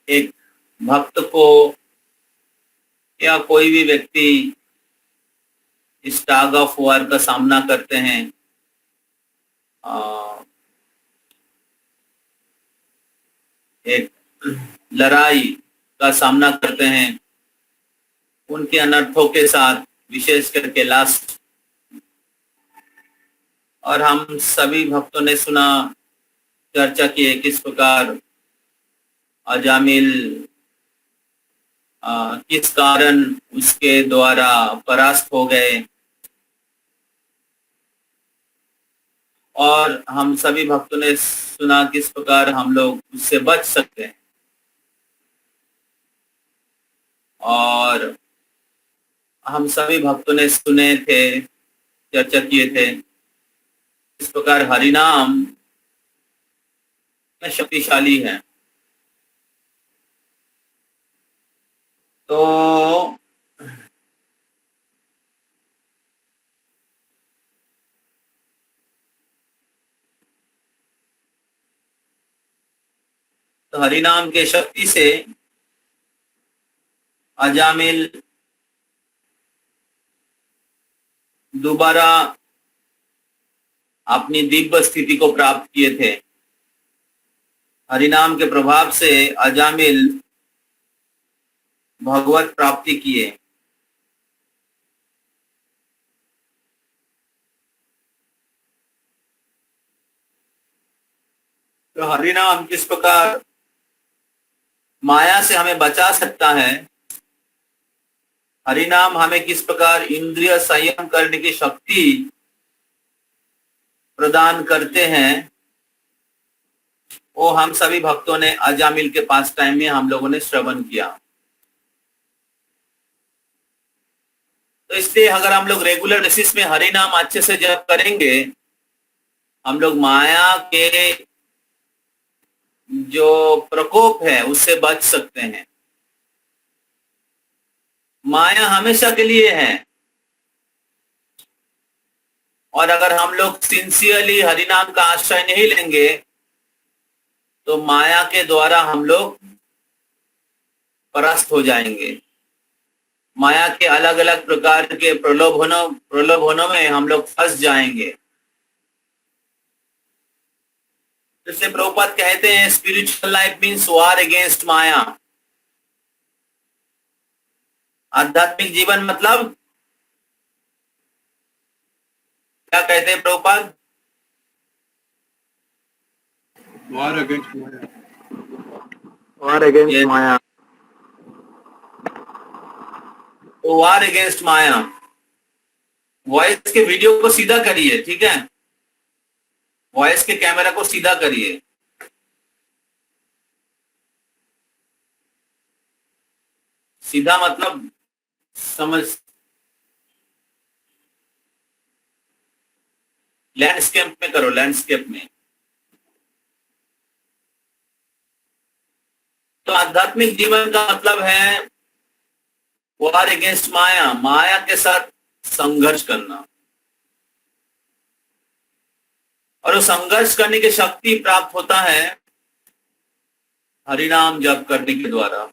एक भक्त को या कोई भी व्यक्ति इस टग ऑफ वार का सामना करते हैं, एक लड़ाई का सामना करते हैं उनके अनर्थों के साथ, विशेष करके लास्ट। और हम सभी भक्तों ने सुना, चर्चा की है किस प्रकार अजामिल किस कारण उसके द्वारा परास्त हो गए, और हम सभी भक्तों ने सुना किस प्रकार हम लोग उससे बच सकते हैं। और हम सभी भक्तों ने सुने थे, चर्चा किए थे इस प्रकार हरिनाम शक्तिशाली है। तो हरिनाम के शक्ति से अजामिल दोबारा अपनी दिव्य स्थिति को प्राप्त किए थे। हरिनाम के प्रभाव से अजामिल भगवत प्राप्ति किए। तो हरिनाम किस प्रकार माया से हमें बचा सकता है, हरिनाम हमें किस प्रकार इंद्रिय संयम करने की शक्ति प्रदान करते हैं, वो हम सभी भक्तों ने अजामिल के पास टाइम में हम लोगों ने श्रवण किया। तो इसलिए अगर हम लोग रेगुलर बेसिस में हरि नाम अच्छे से जप करेंगे, हम लोग माया के जो प्रकोप है उससे बच सकते हैं। माया हमेशा के लिए है, और अगर हम लोग सिंसियरली हरिनाम का आश्रय नहीं लेंगे तो माया के द्वारा हम लोग परास्त हो जाएंगे। माया के अलग अलग प्रकार के प्रलोभनों में हम लोग फंस जाएंगे। जैसे प्रभुपाद कहते हैं, spiritual life means war against maya. आध्यात्मिक जीवन मतलब क्या कहते हैं Prabhupada? War against maya. War against maya. तो वार अगेंस्ट माया। वॉइस के वीडियो को सीधा करिए, ठीक है? वॉइस के कैमरा को सीधा करिए। सीधा मतलब समझ, लैंडस्केप में करो, लैंडस्केप में। तो आध्यात्मिक जीवन का मतलब है वार अगेंस्ट माया, माया के साथ संघर्ष करना। और वो संघर्ष करने की शक्ति प्राप्त होता है हरिनाम जप करने के द्वारा।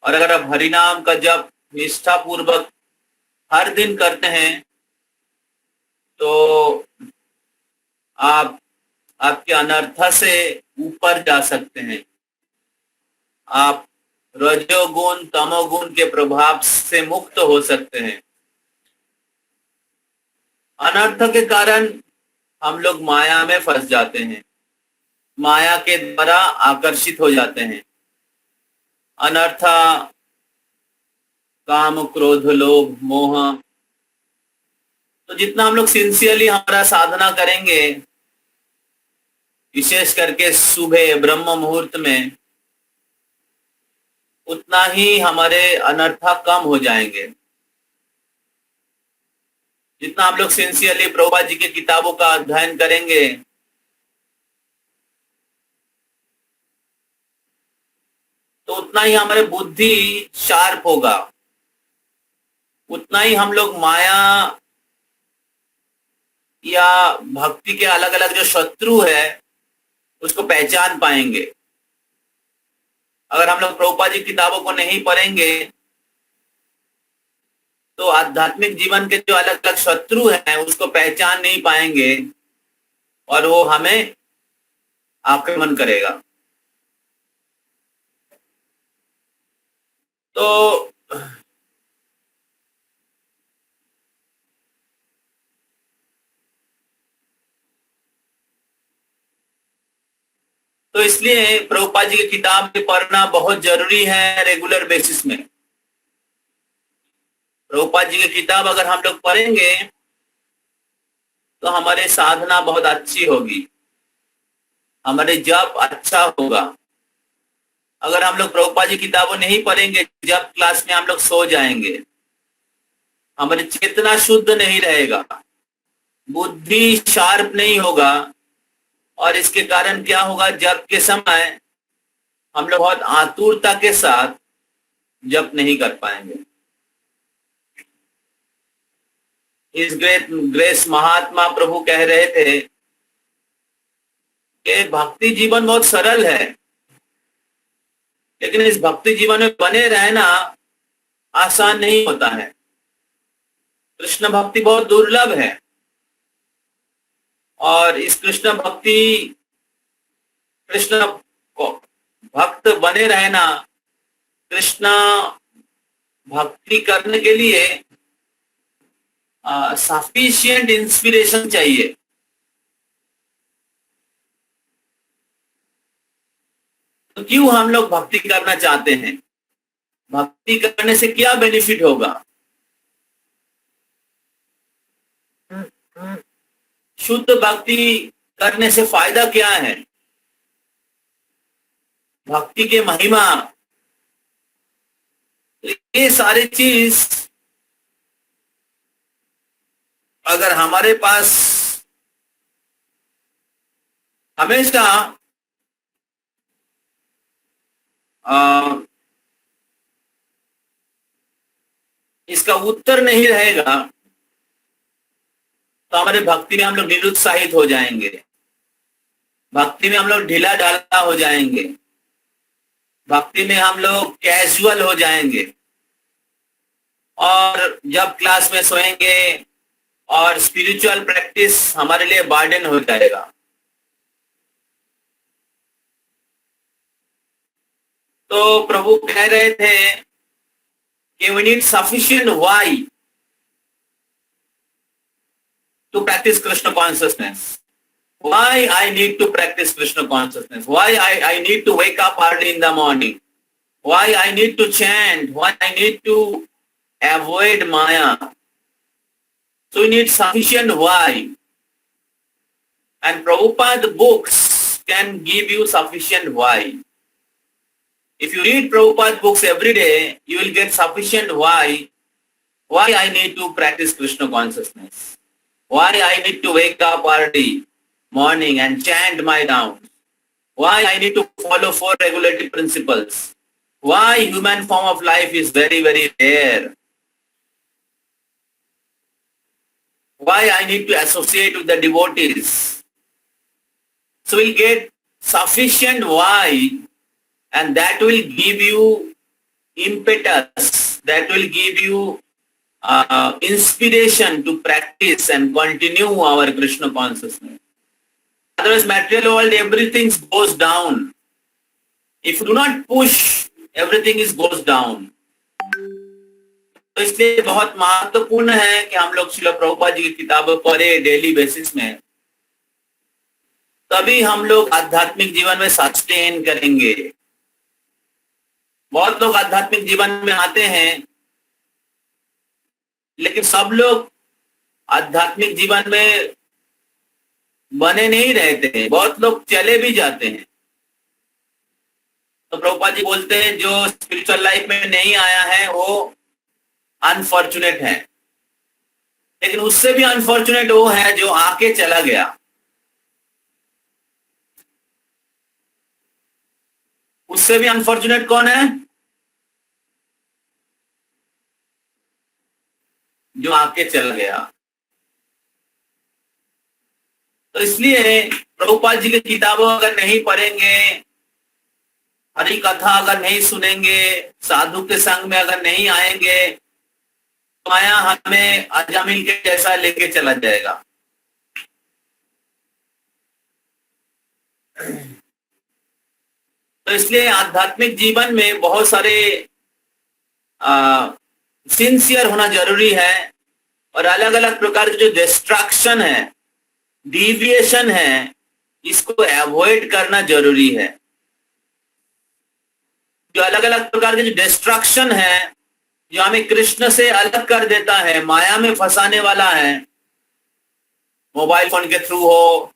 और अगर आप हरिनाम का जप निष्ठा पूर्वक हर दिन करते हैं तो आप आपके अनर्थ से ऊपर जा सकते हैं। आप रजोगुण तमोगुण के प्रभाव से मुक्त हो सकते हैं। अनर्थ के कारण हम लोग माया में फंस जाते हैं, माया के द्वारा आकर्षित हो जाते हैं। अनर्थ काम क्रोध लोभ मोह। तो जितना हम लोग सिंसियरली हमारा साधना करेंगे, विशेष करके सुबह ब्रह्म मुहूर्त में, उतना ही हमारे अनर्थ कम हो जाएंगे। जितना हम लोग सिंसियरली प्रभुपाद जी की किताबों का अध्ययन करेंगे, तो उतना ही हमारे बुद्धि शार्प होगा, उतना ही हम लोग माया या भक्ति के अलग अलग जो शत्रु है उसको पहचान पाएंगे। अगर हम लोग प्रभुपाद जी की किताबों को नहीं पढ़ेंगे तो आध्यात्मिक जीवन के जो अलग अलग शत्रु हैं उसको पहचान नहीं पाएंगे और वो हमें आक्रमण करेगा। तो इसलिए प्रभुपाद जी की किताब पढ़ना बहुत जरूरी है रेगुलर बेसिस में। प्रभुपाद जी की किताब अगर हम लोग पढ़ेंगे तो हमारे साधना बहुत अच्छी होगी, हमारे जप अच्छा होगा। अगर हम लोग प्रभुपाद जी किताबें नहीं पढ़ेंगे, जब क्लास में हम लोग सो जाएंगे, हमारी चेतना शुद्ध नहीं रहेगा, बुद्धि शार्प नहीं होगा और इसके कारण क्या होगा, जप के समय हम लोग बहुत आतुरता के साथ जप नहीं कर पाएंगे। इस ग्रेस महात्मा प्रभु कह रहे थे कि भक्ति जीवन बहुत सरल है, लेकिन इस भक्ति जीवन में बने रहना आसान नहीं होता है। कृष्ण भक्ति बहुत दुर्लभ है और इस कृष्ण को भक्त बने रहना, कृष्ण भक्ति करने के लिए सफिशिएंट इंस्पिरेशन चाहिए। तो क्यों हम लोग भक्ति करना चाहते हैं? भक्ति करने से क्या बेनिफिट होगा? शुद्ध भक्ति करने से फायदा क्या है? भक्ति के महिमा, ये सारी चीज अगर हमारे पास हमेशा इसका उत्तर नहीं रहेगा तो हमारे भक्ति में हम लोग निरुत्साहित हो जाएंगे, भक्ति में हम लोग ढीला ढाला हो जाएंगे, भक्ति में हम लोग कैजुअल हो जाएंगे और जब क्लास में सोएंगे और स्पिरिचुअल प्रैक्टिस हमारे लिए बर्डन हो जाएगा। तो प्रभु कह रहे थे कि we need sufficient why to practice Krishna consciousness. Why I need to practice Krishna consciousness? Why I need to wake up early in the morning? Why I need to chant? Why I need to avoid Maya? So we need sufficient why. And Prabhupada books can give you sufficient why. If you read Prabhupada books every day, you will get sufficient why I need to practice Krishna consciousness. Why I need to wake up early morning and chant my rounds. Why I need to follow 4 regulatory principles. Why human form of life is very, very rare. Why I need to associate with the devotees. So we'll get sufficient why, and that will give you impetus, that will give you inspiration to practice and continue our Krishna consciousness. Otherwise, material world, everything goes down. If you do not push, everything goes down. तो इसलिए बहुत महत्वपूर्ण है कि हम लोग श्रील प्रभुपाद जी की किताबें पढ़े डेली बेसिस में, तभी हम लोग आध्यात्मिक जीवन में सस्टेन करेंगे। बहुत लोग आध्यात्मिक जीवन में आते हैं, लेकिन सब लोग आध्यात्मिक जीवन में बने नहीं रहते हैं, बहुत लोग चले भी जाते हैं। तो प्रभुपाद जी बोलते हैं जो स्पिरिचुअल लाइफ में नहीं आया है वो अनफॉर्चुनेट है, लेकिन उससे भी अनफॉर्चुनेट वो है जो आके चला गया। उससे भी अनफॉर्चुनेट कौन है? जो आके चला गया। तो इसलिए प्रभुपाद जी की किताबों अगर नहीं पढ़ेंगे हरी कथा अगर नहीं सुनेंगे, साधु के संग में अगर नहीं आएंगे, तो माया हमें अजामिल के जैसा लेके चला जाएगा। तो इसलिए आध्यात्मिक जीवन में बहुत सारे सिंसियर होना जरूरी है, और अलग अलग प्रकार के जो डिस्ट्रैक्शन है, डिविएशन है, इसको अवॉइड करना जरूरी है। जो अलग अलग प्रकार के जो डिस्ट्रैक्शन है, जो हमें कृष्ण से अलग कर देता है, माया में फंसाने वाला है, मोबाइल फोन के थ्रू हो,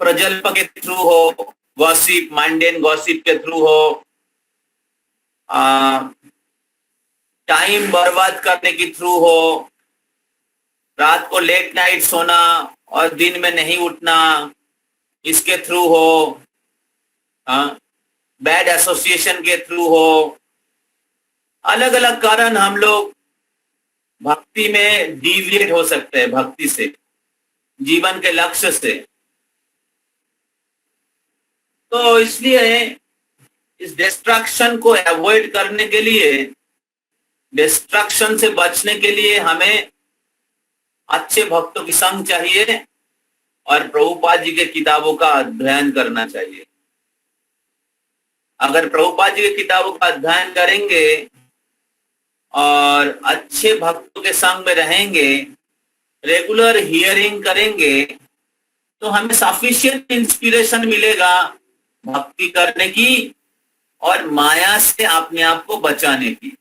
प्रजल्प के थ्रू हो, गॉसिप, माइंडेन गॉसिप के थ्रू हो, टाइम बर्बाद करने की थ्रू हो, रात को लेट नाइट सोना और दिन में नहीं उठना, इसके थ्रू हो, बैड एसोसिएशन के थ्रू हो, अलग अलग कारण हम लोग भक्ति में डिविएट हो सकते हैं, भक्ति से, जीवन के लक्ष्य से। तो इसलिए इस डिस्ट्रैक्शन को अवॉइड करने के लिए, डिस्ट्रैक्शन से बचने के लिए हमें अच्छे भक्तों की संग चाहिए और प्रभुपाद जी के किताबों का अध्ययन करना चाहिए। अगर प्रभुपाद जी के किताबों का अध्ययन करेंगे और अच्छे भक्तों के संग में रहेंगे, रेगुलर हियरिंग करेंगे, तो हमें सफिशिएंट इंस्पिरेशन मिलेगा भक्ति करने की और माया से अपने आप को बचाने की।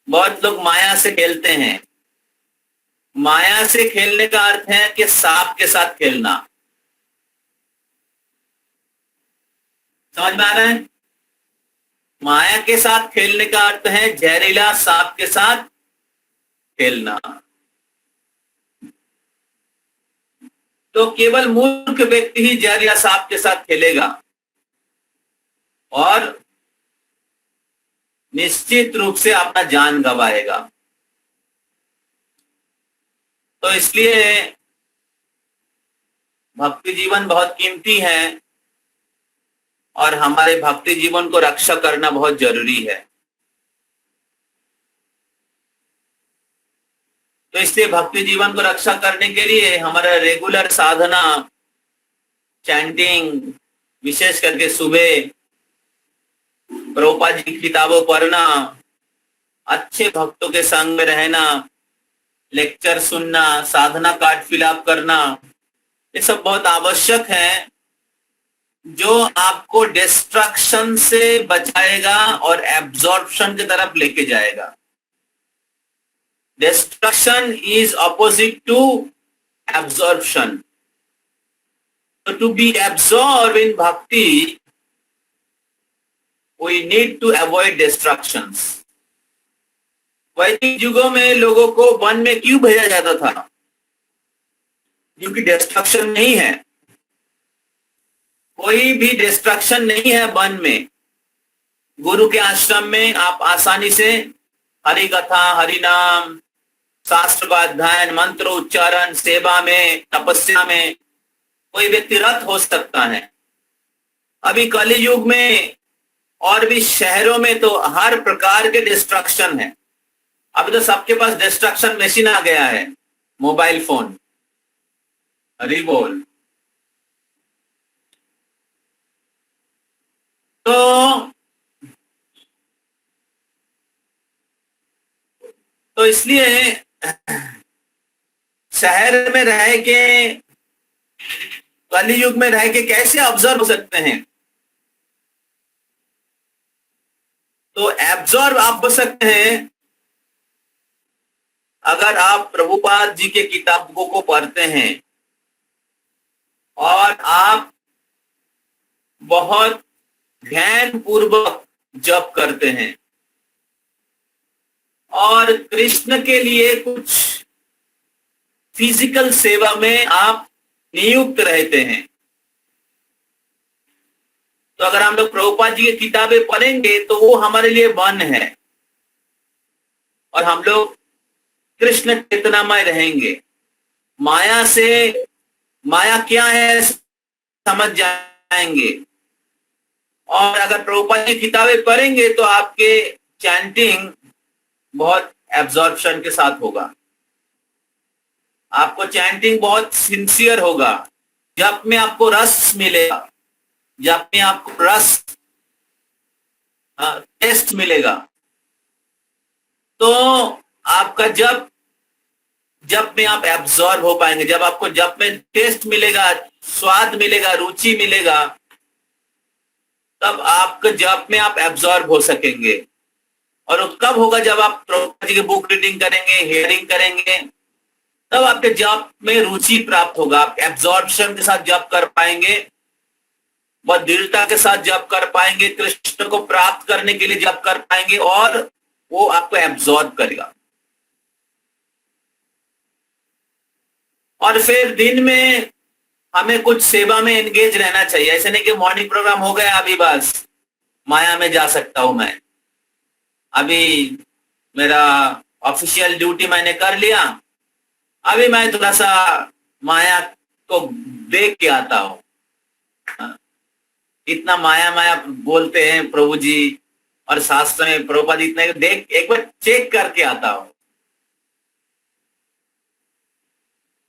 बहुत लोग माया से खेलते हैं। माया से खेलने का अर्थ है कि सांप के साथ खेलना। समझ में आ रहा है? माया के साथ खेलने का अर्थ है जहरीला सांप के साथ खेलना। तो केवल मूर्ख व्यक्ति ही जहरीला सांप के साथ खेलेगा और निश्चित रूप से अपना जान गंवाएगा। तो इसलिए भक्ति जीवन बहुत कीमती है और हमारे भक्ति जीवन को रक्षा करना बहुत जरूरी है। तो इसलिए भक्ति जीवन को रक्षा करने के लिए हमारा रेगुलर साधना, चैंटिंग, विशेष करके सुबह प्रभुपाद जी की किताबों पढ़ना, अच्छे भक्तों के संग में रहना, लेक्चर सुनना, साधना कार्ड फिलअप करना, ये सब बहुत आवश्यक है, जो आपको डिस्ट्रैक्शन से बचाएगा और एब्जॉर्प्शन की तरफ लेके जाएगा। Destruction is opposite to absorption. So to be absorbed in bhakti, we need to avoid distractions. वैदिक युगों में लोगों को वन में क्यों भेजा जाता था? क्योंकि डिस्ट्रक्शन नहीं है, कोई भी डिस्ट्रक्शन नहीं है वन में। गुरु के आश्रम में आप आसानी से हरि कथा, हरि नाम, शास्त्र का अध्ययन, मंत्र उच्चारण, सेवा में, तपस्या में कोई व्यक्ति रत हो सकता है। अभी कलि युग में और भी शहरों में तो हर प्रकार के डिस्ट्रक्शन है। अभी तो सबके पास डिस्ट्रक्शन मशीन आ गया है, मोबाइल फोन। हरि बोल। तो इसलिए शहर में रह के, कलि युग में रह के कैसे ऑब्जर्व हो सकते हैं? तो एब्जॉर्ब आप हो सकते हैं अगर आप प्रभुपाद जी के किताबों को पढ़ते हैं और आप बहुत ध्यान पूर्वक जप करते हैं और कृष्ण के लिए कुछ फिजिकल सेवा में आप नियुक्त रहते हैं। तो अगर हम लोग प्रभुपाद जी की किताबें पढ़ेंगे तो वो हमारे लिए वन है और हम लोग कृष्ण चेतनामय रहेंगे। माया से माया क्या है समझ जाएंगे। और अगर प्रभुपाद की किताबें पढ़ेंगे तो आपके चैंटिंग बहुत एब्जॉर्प्शन के साथ होगा, आपको चैंटिंग बहुत सिंसियर होगा, जब में आपको रस मिलेगा, जब में आपको रस टेस्ट मिलेगा। तो आपका जब में आप एब्जॉर्ब हो पाएंगे, जब आपको जब में टेस्ट मिलेगा, स्वाद मिलेगा, रुचि मिलेगा, तब आपके जब में आप एब्जॉर्ब हो सकेंगे। और कब होगा? जब आप प्रभुपाद जी की बुक रीडिंग करेंगे, हियरिंग करेंगे, तब आपके जप में रुचि प्राप्त होगा। आप एब्जॉर्प्शन के साथ जप कर पाएंगे, बहुत दृढ़ता के साथ जप कर पाएंगे, कृष्ण को प्राप्त करने के लिए जप कर पाएंगे, और वो आपको एब्जॉर्ब करेगा। और फिर दिन में हमें कुछ सेवा में एंगेज रहना चाहिए। ऐसे नहीं कि मॉर्निंग प्रोग्राम हो गया, अभी बस माया में जा सकता हूं मैं, अभी मेरा ऑफिशियल ड्यूटी मैंने कर लिया, अभी मैं थोड़ा सा माया को देख के आता हूं। इतना माया माया बोलते हैं प्रभु जी, और शास्त्र में प्रभुपाद इतना देख, एक बार चेक करके आता हूं।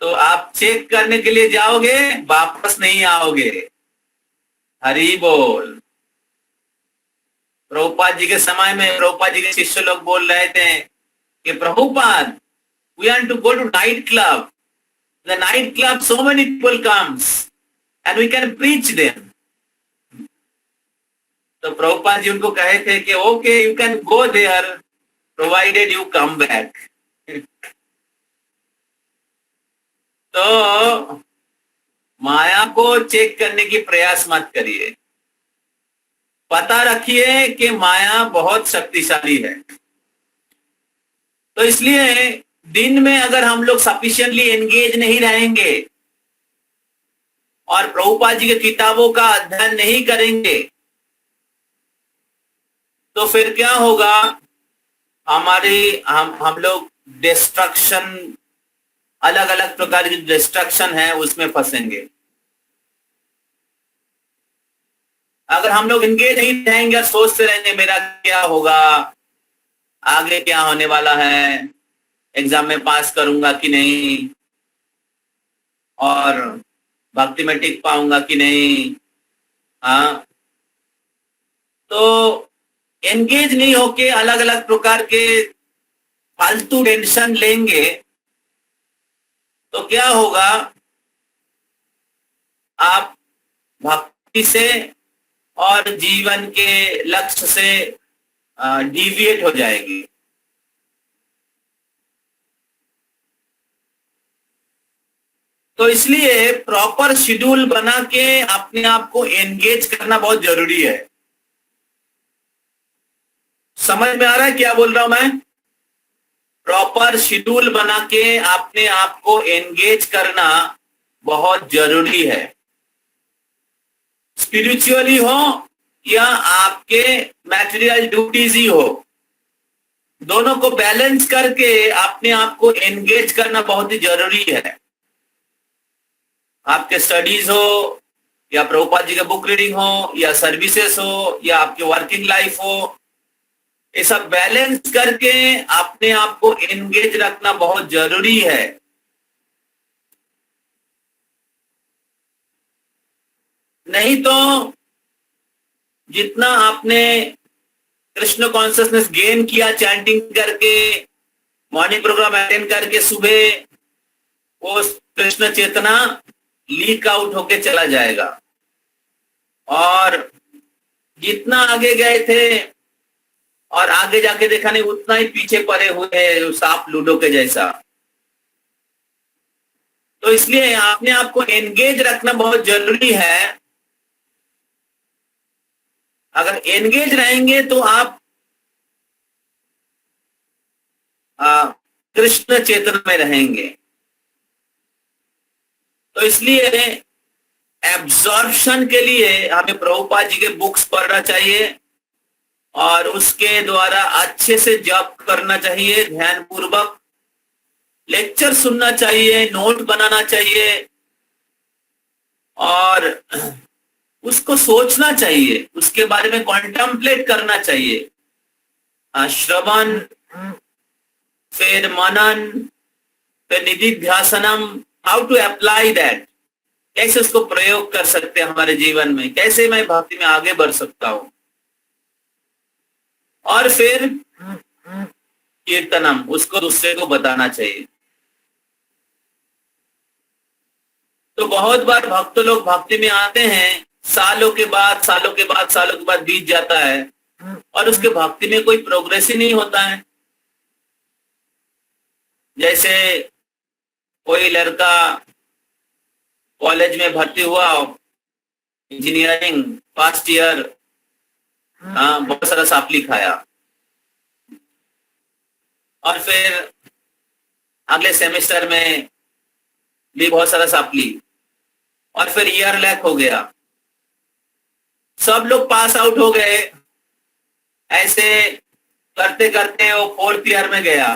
तो आप चेक करने के लिए जाओगे, वापस नहीं आओगे। हरि बोल। प्रभुपाद जी के समय में प्रभुपाद जी के शिष्य लोग बोल रहे थे कि Prabhupada, we want to go to night club. The night club, so many people comes and we can preach them. तो प्रभुपाद जी उनको कहे थे कि okay, you can go there provided you come back. तो माया को चेक करने की प्रयास मत करिए। पता रखिए कि माया बहुत शक्तिशाली है। तो इसलिए दिन में अगर हम लोग सफिशिएंटली एंगेज नहीं रहेंगे और प्रभुपाद जी के किताबों का अध्ययन नहीं करेंगे, तो फिर क्या होगा? हम लोग डिस्ट्रक्शन, अलग अलग प्रकार की डिस्ट्रक्शन है, उसमें फंसेंगे। अगर हम लोग एंगेज नहीं रहेंगे और सोचते रहेंगे मेरा क्या होगा, आगे क्या होने वाला है, एग्जाम में पास करूंगा कि नहीं, और भक्ति में टिक पाऊंगा कि नहीं, हाँ, तो एंगेज नहीं होके अलग अलग प्रकार के फालतू टेंशन लेंगे, तो क्या होगा? आप भक्ति से और जीवन के लक्ष्य से डिविएट हो जाएगी। तो इसलिए प्रॉपर शेड्यूल बना के अपने आप को एंगेज करना बहुत जरूरी है। समझ में आ रहा है क्या बोल रहा हूं मैं? प्रॉपर शेड्यूल बना के अपने आप को एंगेज करना बहुत जरूरी है। स्पिरिचुअली हो या आपके मैटेरियल ड्यूटीज ही हो, दोनों को बैलेंस करके अपने आप को एंगेज करना बहुत ही जरूरी है। आपके स्टडीज हो या प्रभुपाद जी के बुक रीडिंग हो या सर्विसेज हो या आपकी वर्किंग लाइफ हो, ये सब बैलेंस करके अपने आप को एंगेज रखना बहुत जरूरी है। नहीं तो जितना आपने कृष्ण कॉन्शियसनेस गेन किया चैंटिंग करके, मॉर्निंग प्रोग्राम अटेंड करके, सुबह वो कृष्ण चेतना लीक आउट होके चला जाएगा, और जितना आगे गए थे और आगे जाके देखा नहीं, उतना ही पीछे पड़े हुए हैं, सांप लूडो के जैसा। तो इसलिए अपने आप को एंगेज रखना बहुत जरूरी है। अगर एंगेज रहेंगे तो आप कृष्ण चेतन में रहेंगे। तो इसलिए एब्जॉर्प्शन के लिए हमें प्रभुपाद जी के बुक्स पढ़ना चाहिए और उसके द्वारा अच्छे से जप करना चाहिए, ध्यान पूर्वक लेक्चर सुनना चाहिए, नोट बनाना चाहिए, और उसको सोचना चाहिए, उसके बारे में कॉन्टेम्पलेट करना चाहिए। श्रवण, फिर मनन, फिर निधिध्यासनम, हाउ टू अप्लाई दैट, कैसे उसको प्रयोग कर सकते हैं हमारे जीवन में, कैसे मैं भक्ति में आगे बढ़ सकता हूं। और फिर कीर्तनम, उसको दूसरे को बताना चाहिए। तो बहुत बार भक्त लोग भक्ति में आते हैं, सालों के बाद सालों के बाद सालों के बाद बीत जाता है और उसके भक्ति में कोई प्रोग्रेस ही नहीं होता है। जैसे कोई लड़का कॉलेज में भर्ती हुआ, इंजीनियरिंग फर्स्ट ईयर, बहुत सारा सापली खाया और फिर अगले सेमेस्टर में भी बहुत सारा सापली और फिर ईयर लैक हो गया, सब लोग पास आउट हो गए। ऐसे करते करते वो फोर्थ ईयर में गया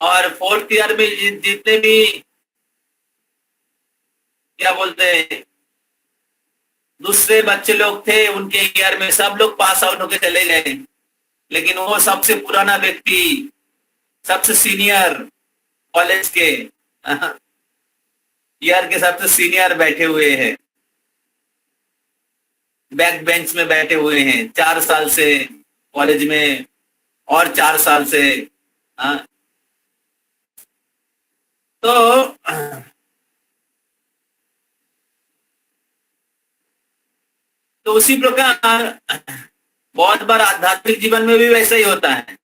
और फोर्थ ईयर में जितने भी क्या बोलते हैं दूसरे बच्चे लोग थे, उनके ईयर में सब लोग पास आउट होके चले गए, लेकिन वो सबसे पुराना व्यक्ति, सबसे सीनियर कॉलेज के ईयर के सबसे सीनियर बैठे हुए हैं, बैक बेंच में बैठे हुए हैं, 4 साल से कॉलेज में और 4 साल से। तो उसी प्रकार बहुत बार आध्यात्मिक जीवन में भी वैसा ही होता है।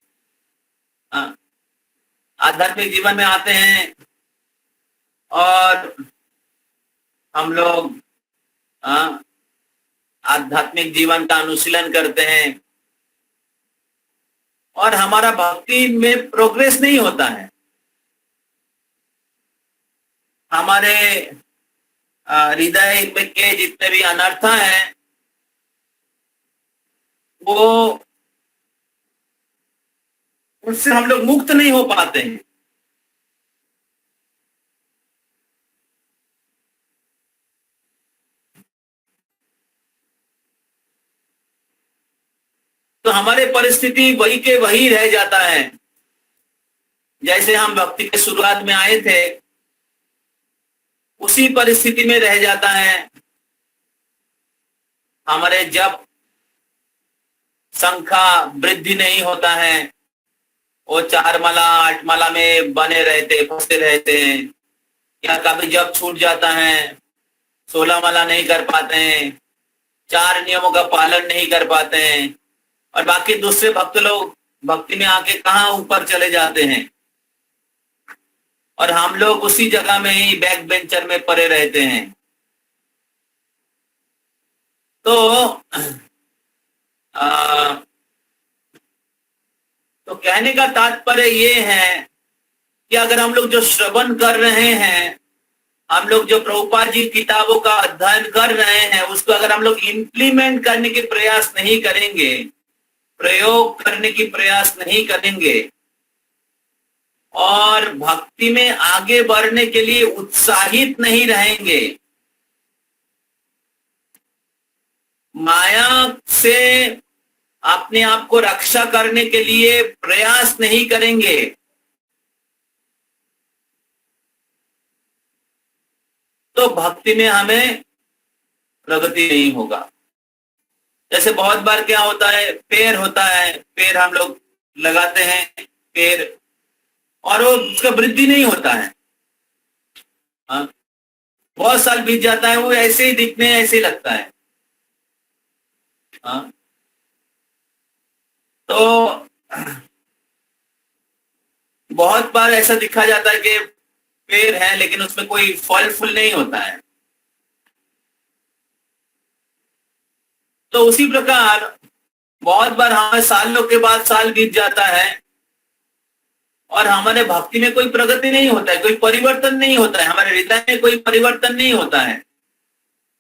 आध्यात्मिक जीवन में आते हैं और हम लोग आध्यात्मिक जीवन का अनुशीलन करते हैं और हमारा भक्ति में प्रोग्रेस नहीं होता है। हमारे हृदय में के जितने भी अनर्थ हैं वो उससे हम लोग मुक्त नहीं हो पाते हैं। तो हमारे परिस्थिति वही के वही रह जाता है। जैसे हम भक्ति के शुरुआत में आए थे उसी परिस्थिति में रह जाता है। हमारे जब संख्या वृद्धि नहीं होता है, वो 4 माला 8 माला में बने रहते, फंसे रहते हैं, या कभी जब छूट जाता है 16 माला नहीं कर पाते हैं, 4 नियमों का पालन नहीं कर पाते हैं और बाकी दूसरे भक्त लोग भक्ति में आके कहाँ ऊपर चले जाते हैं और हम लोग उसी जगह में ही बैक बेंचर में पड़े रहते हैं। तो कहने का तात्पर्य ये है कि अगर हम लोग जो श्रवण कर रहे हैं, हम लोग जो प्रभुपाद जी किताबों का अध्ययन कर रहे हैं, उसको अगर हम लोग इम्प्लीमेंट करने के प्रयास नहीं करेंगे, प्रयोग करने की प्रयास नहीं करेंगे और भक्ति में आगे बढ़ने के लिए उत्साहित नहीं रहेंगे, माया से अपने आप को रक्षा करने के लिए प्रयास नहीं करेंगे, तो भक्ति में हमें प्रगति नहीं होगा। जैसे बहुत बार क्या होता है, पेड़ होता है, पेड़ हम लोग लगाते हैं पेड़ और वो उसका वृद्धि नहीं होता है। बहुत साल बीत जाता है, वो ऐसे ही दिखने ऐसे ही लगता है। तो बहुत बार ऐसा दिखा जाता है कि पेड़ है लेकिन उसमें कोई फल फूल नहीं होता है। तो उसी प्रकार बहुत बार हमें सालों के बाद साल बीत जाता है और हमारे भक्ति में कोई प्रगति नहीं होता है, कोई परिवर्तन नहीं होता है, हमारे हृदय में कोई परिवर्तन नहीं होता है,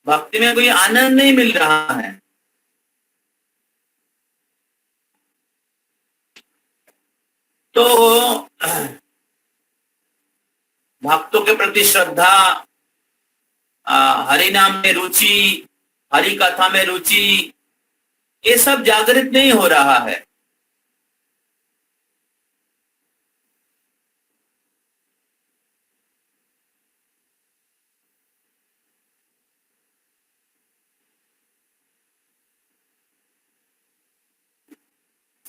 भक्ति में कोई आनंद नहीं मिल रहा है। तो भक्तों के प्रति श्रद्धा हरि नाम में रुचि, हरि कथा में रुचि, ये सब जागृत नहीं हो रहा है।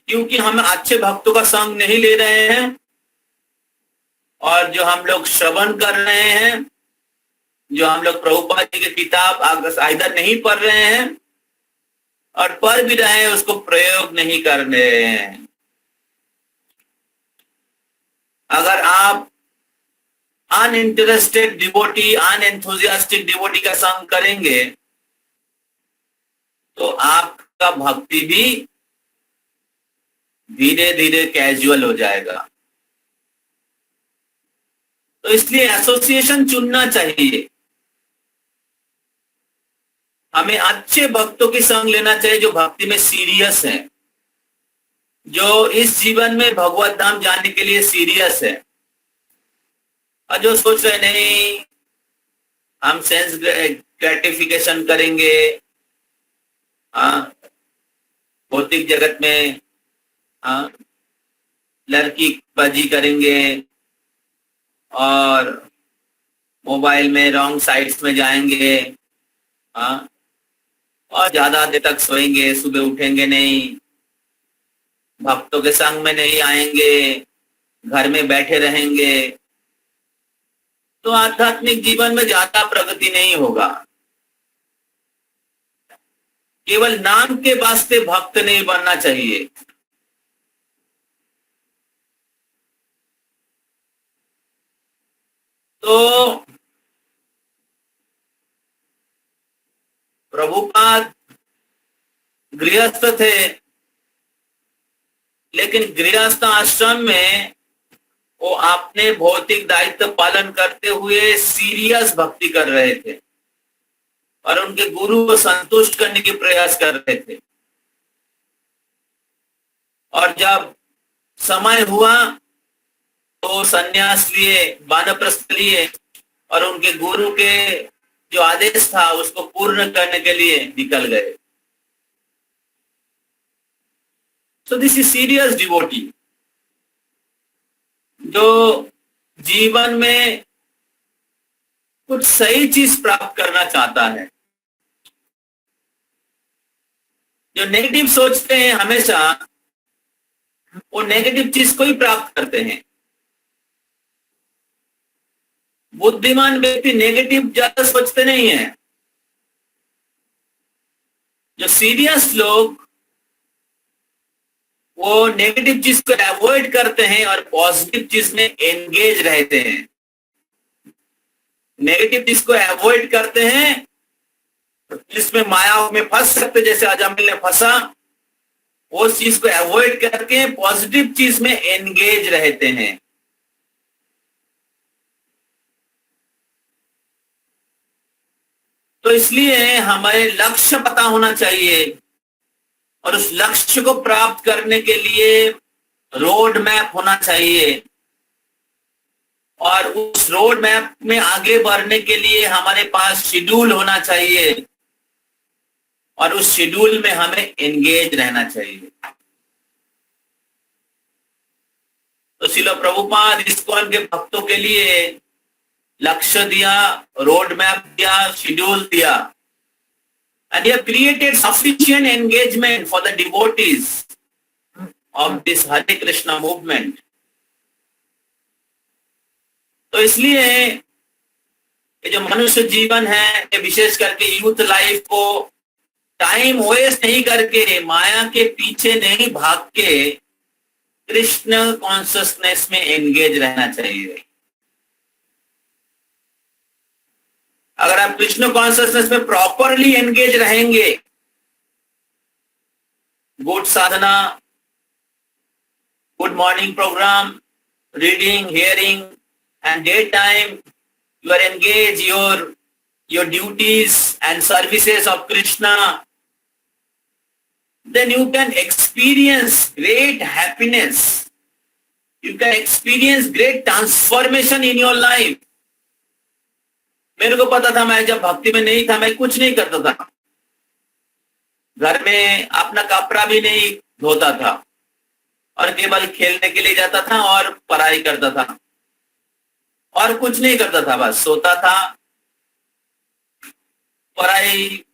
क्योंकि हम अच्छे भक्तों का संग नहीं ले रहे हैं, और जो हम लोग श्रवण कर रहे हैं, जो हम लोग प्रभुपाद जी की किताब इधर नहीं पढ़ रहे हैं, और पढ़ भी रहे हैं उसको प्रयोग नहीं कर रहे हैं। अगर आप अनइंटरेस्टेड डिवोटी, अनएंथुजियास्टिक डिवोटी का संग करेंगे तो आपका भक्ति भी धीरे धीरे कैजुअल हो जाएगा। तो इसलिए एसोसिएशन चुनना चाहिए। हमें अच्छे भक्तों की संग लेना चाहिए जो भक्ति में सीरियस हैं, जो इस जीवन में भगवत धाम जाने के लिए सीरियस है, और जो सोच रहे नहीं हम सेंस ग्रेटिफिकेशन करेंगे, भौतिक जगत में लड़की बाजी करेंगे और मोबाइल में रॉन्ग साइट्स में जाएंगे, और ज्यादा देर तक सोएंगे, सुबह उठेंगे नहीं, भक्तों के संग में नहीं आएंगे, घर में बैठे रहेंगे, तो आध्यात्मिक जीवन में ज्यादा प्रगति नहीं होगा। केवल नाम के वास्ते भक्त नहीं बनना चाहिए। तो प्रभुपाद गृहस्थ थे, लेकिन गृहस्थ आश्रम में वो अपने भौतिक दायित्व पालन करते हुए सीरियस भक्ति कर रहे थे और उनके गुरु को संतुष्ट करने की प्रयास कर रहे थे। और जब समय हुआ तो संन्यास लिए, वानप्रस्थ लिए, और उनके गुरु के जो आदेश था उसको पूर्ण करने के लिए निकल गए। So this is serious devotee, जो जीवन में कुछ सही चीज प्राप्त करना चाहता है। जो नेगेटिव सोचते हैं हमेशा वो नेगेटिव चीज को ही प्राप्त करते हैं। बुद्धिमान व्यक्ति नेगेटिव ज्यादा सोचते नहीं है। जो सीरियस लोग वो नेगेटिव चीज को अवॉइड करते हैं और पॉजिटिव चीज में एंगेज रहते हैं। नेगेटिव चीज को अवॉइड करते हैं, जिसमें माया में फंस सकते, जैसे अजामिल ने फंसा, वो चीज को अवॉइड करके पॉजिटिव चीज में एंगेज रहते हैं। तो इसलिए हमें लक्ष्य पता होना चाहिए, और उस लक्ष्य को प्राप्त करने के लिए रोड मैप होना चाहिए, और उस रोड मैप में आगे बढ़ने के लिए हमारे पास शेड्यूल होना चाहिए, और उस शेड्यूल में हमें एंगेज रहना चाहिए। तो श्रील प्रभुपाद इस्कॉन के भक्तों के लिए लक्ष्य दिया, रोड मैप दिया, शेड्यूल दिया, and he have created sufficient engagement for the devotees of this Hare Krishna movement. तो इसलिए ये जो मनुष्य जीवन है, ये विशेष करके यूथ लाइफ को टाइम वेस्ट नहीं करके, माया के पीछे नहीं भाग के कृष्ण कॉन्शियसनेस में एंगेज रहना चाहिए। अगर आप कृष्ण कॉन्शियसनेस में प्रॉपरली एंगेज रहेंगे, good sadhana, good morning programme, reading, hearing, and day time you are engaged your duties and services of Krishna, then you can experience great happiness. You can experience great transformation in your life. मेरे को पता था, मैं जब भक्ति में नहीं था मैं कुछ नहीं करता था, घर में अपना कपड़ा भी नहीं धोता था और केवल खेलने के लिए जाता था और पढ़ाई करता था और कुछ नहीं करता था, बस सोता था, पढ़ाई,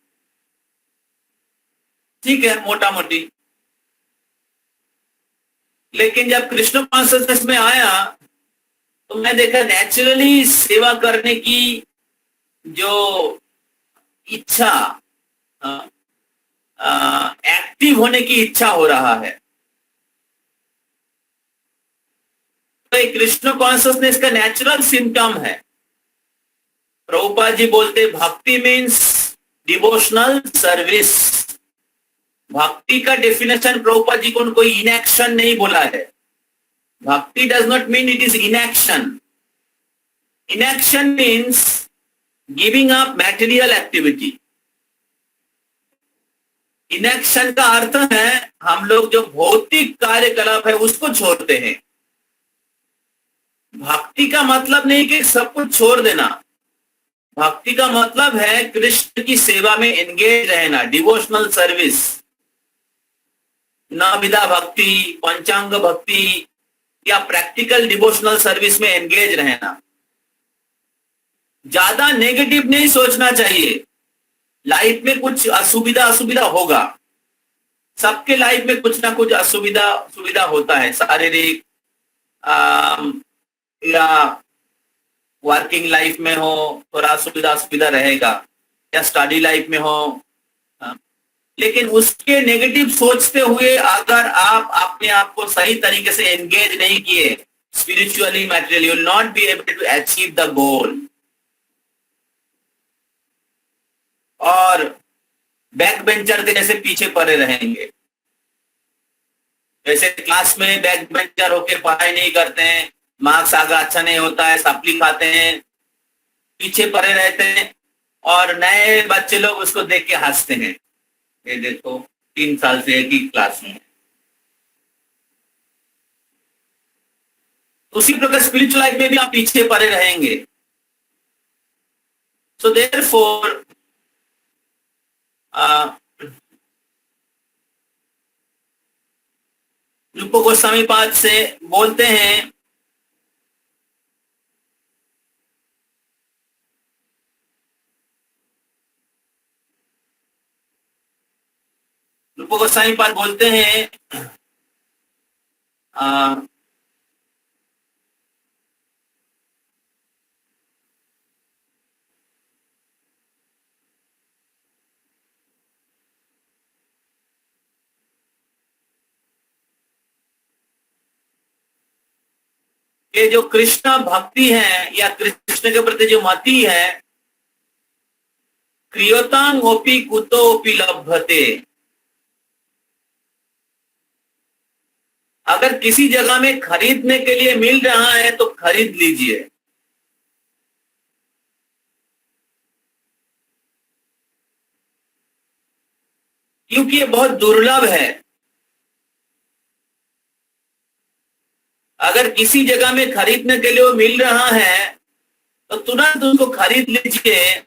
ठीक है, मोटा मोटी। लेकिन जब कृष्ण कॉन्शियसनेस में आया तो मैं देखा नेचुरली सेवा करने की जो इच्छा, एक्टिव होने की इच्छा हो रहा है। तो ये कृष्ण कॉन्शियसनेस का नेचुरल सिम्टम है। प्रभुपाद जी बोलते भक्ति मीन्स डिवोशनल सर्विस। भक्ति का डेफिनेशन प्रभुपाद जी को कोई इनएक्शन नहीं बोला है। भक्ति does not mean it is inaction. Inaction means giving up material activity. Inaction का अर्थ है हम लोग जो भौतिक कार्यकलाप है उसको छोड़ते हैं। भक्ति का मतलब नहीं कि सब कुछ छोड़ देना। भक्ति का मतलब है कृष्ण की सेवा में एंगेज रहना, डिवोशनल सर्विस, नवविधा भक्ति, पंचांग भक्ति या प्रैक्टिकल डिवोशनल सर्विस में एंगेज रहना। ज्यादा नेगेटिव नहीं सोचना चाहिए। लाइफ में कुछ असुविधा होगा, सबके लाइफ में कुछ ना कुछ सुविधा होता है, शारीरिक या वर्किंग लाइफ में हो थोड़ा सुविधा रहेगा, या स्टडी लाइफ में हो। लेकिन उसके नेगेटिव सोचते हुए अगर आप अपने आप को सही तरीके से एंगेज नहीं किए spiritually, materially, you will not be able to achieve the goal. और बैक बेंचर के जैसे पीछे पड़े रहेंगे। जैसे क्लास में बैक बेंचर होके पढ़ाई नहीं करते हैं, मार्क्स आगे अच्छा नहीं होता है, सप्ली खाते हैं, पीछे पड़े रहते हैं और नए बच्चे लोग उसको देख के हंसते हैं, ये देखो 3 साल से एक ही क्लास में। उसी प्रकार स्पिरिचुअल लाइफ में भी आप पीछे पड़े रहेंगे। सो देयरफॉर रूप गोस्वामी पाद से बोलते हैं रूप गोस्वामी पाद बोलते हैं कि जो कृष्ण भक्ति है या कृष्ण के प्रति जो मति है, क्रियोतांग ओपी कुतो ओपी लभते। अगर किसी जगह में खरीदने के लिए मिल रहा है तो खरीद लीजिए। क्योंकि ये बहुत दुर्लभ है। अगर किसी जगह में खरीदने के लिए वो मिल रहा है तो तुरंत उसको खरीद लीजिए,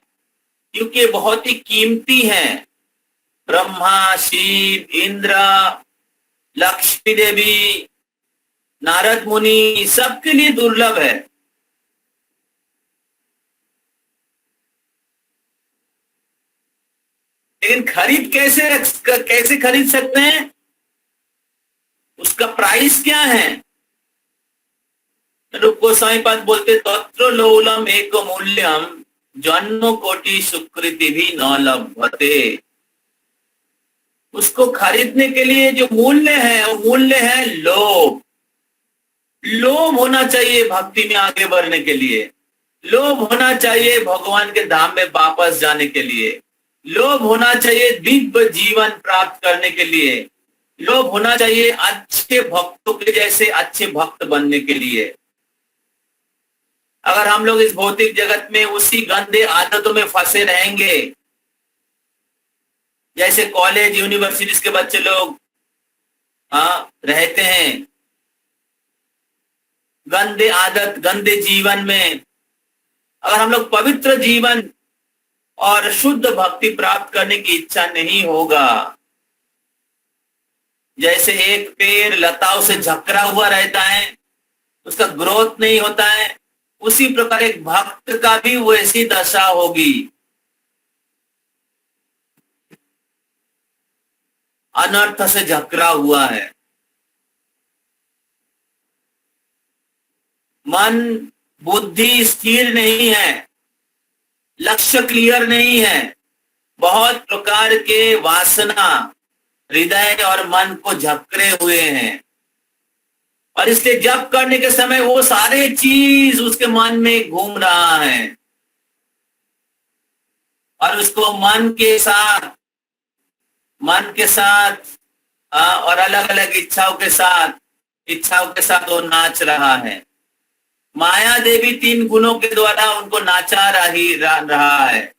क्योंकि बहुत ही कीमती है। ब्रह्मा, शिव, इंद्र, लक्ष्मी देवी, नारद मुनि, सबके लिए दुर्लभ है। लेकिन खरीद कैसे खरीद सकते हैं? उसका प्राइस क्या है? रूप गोस्वामी पाद बोलते तत्र लौलम एक मूल्यम जन्म कोटि सुकृति भी न लभते। उसको खरीदने के लिए जो मूल्य है वो मूल्य है लोभ। लोभ होना चाहिए भक्ति में आगे बढ़ने के लिए। लोभ होना चाहिए भगवान के धाम में वापस जाने के लिए। लोभ होना चाहिए दिव्य जीवन प्राप्त करने के लिए। लोभ होना चाहिए अच्छे भक्तों के जैसे अच्छे भक्त बनने के लिए। अगर हम लोग इस भौतिक जगत में उसी गंदे आदतों में फंसे रहेंगे, जैसे कॉलेज यूनिवर्सिटीज के बच्चे लोग रहते हैं, गंदे आदत, गंदे जीवन में, अगर हम लोग पवित्र जीवन और शुद्ध भक्ति प्राप्त करने की इच्छा नहीं होगा, जैसे एक पेड़ लताओं से झकरा हुआ रहता है, उसका ग्रोथ नहीं होता है, उसी प्रकार एक भक्त का भी वैसी दशा होगी। अनर्थ से झकरा हुआ है, मन बुद्धि स्थिर नहीं है, लक्ष्य क्लियर नहीं है, बहुत प्रकार के वासना हृदय और मन को झकरे हुए हैं, और इसलिए जप करने के समय वो सारे चीज उसके मन में घूम रहा है, और उसको मन के साथ और अलग अलग इच्छाओं के साथ वो नाच रहा है। माया देवी 3 गुणों के द्वारा उनको नाचा रहा है,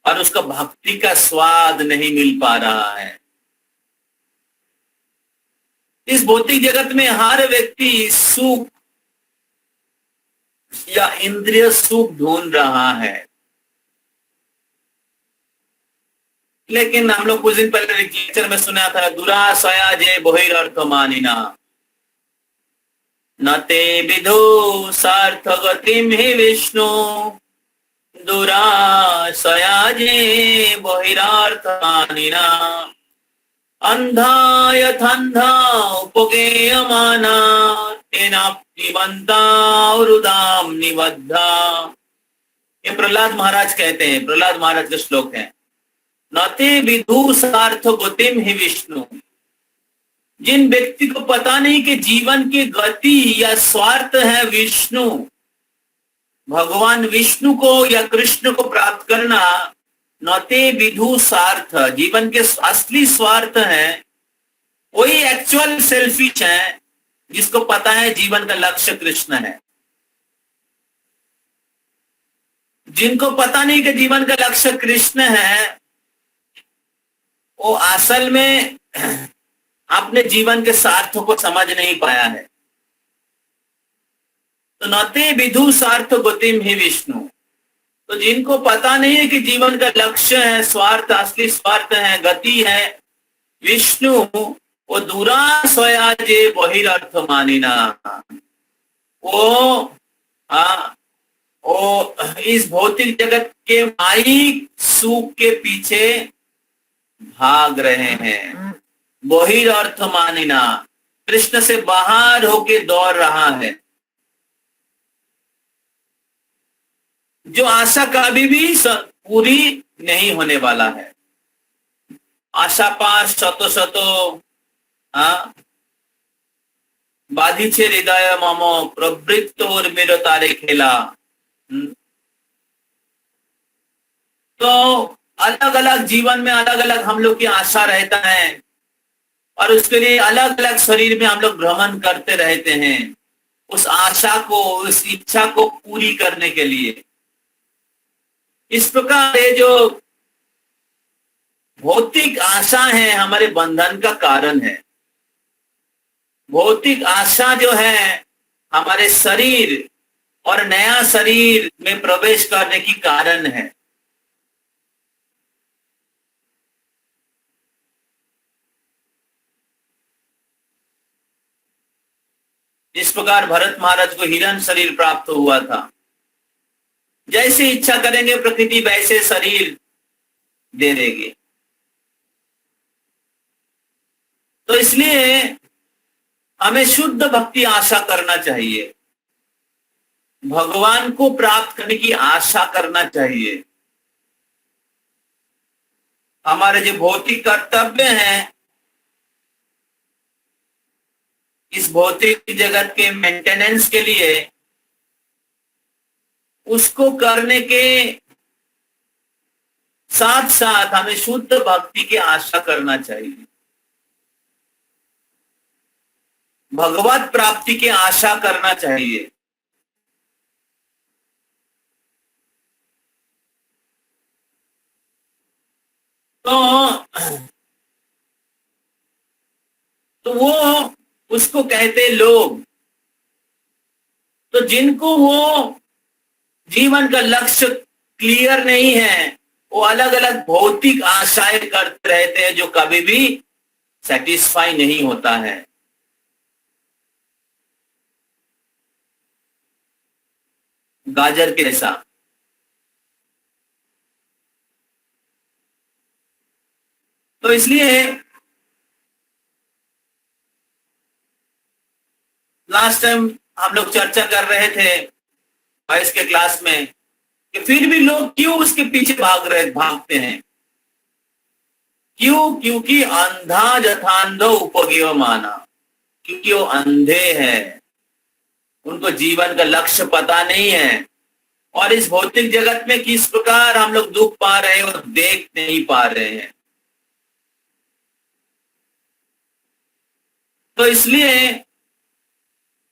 और उसको भक्ति का स्वाद नहीं मिल पा रहा है। इस भौतिक जगत में हर व्यक्ति सुख या इंद्रिय सुख ढूंढ रहा है, लेकिन हम लोग कुछ दिन पहले लेक्चर में सुना था, दुराशया जे बहिरर्थमानिना न ते विदु सार्थ गतिम हि विष्णु, दुराशया जे बहिरर्थमानिना अंधा यथांधा उपगेयमाना तेनाप्तिवंता उरुदाम निबद्धा। ये प्रहलाद महाराज कहते हैं, प्रहलाद महाराज के श्लोक हैं। नते विदु सार्थ गतिम हि विष्णु, जिन व्यक्ति को पता नहीं कि जीवन की गति या स्वार्थ है विष्णु, भगवान विष्णु को या कृष्ण को प्राप्त करना, नते विदु सार्थ, जीवन के असली स्वार्थ है, वही एक्चुअल सेल्फिश है, जिसको पता है जीवन का लक्ष्य कृष्ण है। जिनको पता नहीं कि जीवन का लक्ष्य कृष्ण है, वो असल में अपने जीवन के सार्थ को समझ नहीं पाया है। तो नते विदु सार्थ गतिम हि विष्णु, तो जिनको पता नहीं है कि जीवन का लक्ष्य है, स्वार्थ, असली स्वार्थ है, गति है विष्णु, वो दुराशया जे बहिरर्थमानिना, वो इस भौतिक जगत के माइक सुख के पीछे भाग रहे हैं। बहिरर्थमानिना, कृष्ण से बाहर होके दौड़ रहा है, जो आशा कभी भी पूरी नहीं होने वाला है। आशा पास शतो शतो बाधी छे हृदय ममो प्रवृत्त और मेरो तारे खेला। तो अलग अलग जीवन में अलग अलग हम लोग की आशा रहता है, और उसके लिए अलग अलग शरीर में हम लोग भ्रमण करते रहते हैं, उस आशा को, उस इच्छा को पूरी करने के लिए। इस प्रकार ये जो भौतिक आशा है हमारे बंधन का कारण है। भौतिक आशा जो है हमारे शरीर और नया शरीर में प्रवेश करने की कारण है। इस प्रकार भरत महाराज को हिरण शरीर प्राप्त हुआ था। जैसे इच्छा करेंगे प्रकृति वैसे शरीर दे देगी। तो इसलिए हमें शुद्ध भक्ति आशा करना चाहिए, भगवान को प्राप्त करने की आशा करना चाहिए। हमारे जो भौतिक कर्तव्य हैं, इस भौतिक जगत के मेंटेनेंस के लिए, उसको करने के साथ साथ हमें शुद्ध भक्ति की आशा करना चाहिए, भगवत प्राप्ति की आशा करना चाहिए। तो वो उसको कहते लोग। तो जिनको वो जीवन का लक्ष्य क्लियर नहीं है, वो अलग अलग भौतिक आशाएं करते रहते हैं जो कभी भी सेटिस्फाई नहीं होता है। गाजर के जैसा। तो इसलिए लास्ट टाइम हम लोग चर्चा कर रहे थे बाईस के क्लास में कि फिर भी लोग क्यों उसके पीछे भागते हैं। क्यों? क्योंकि अंधा जथांधो उपगियो माना, क्योंकि वो अंधे हैं, उनको जीवन का लक्ष्य पता नहीं है और इस भौतिक जगत में किस प्रकार हम लोग दुख पा रहे हैं और देख नहीं पा रहे हैं। तो इसलिए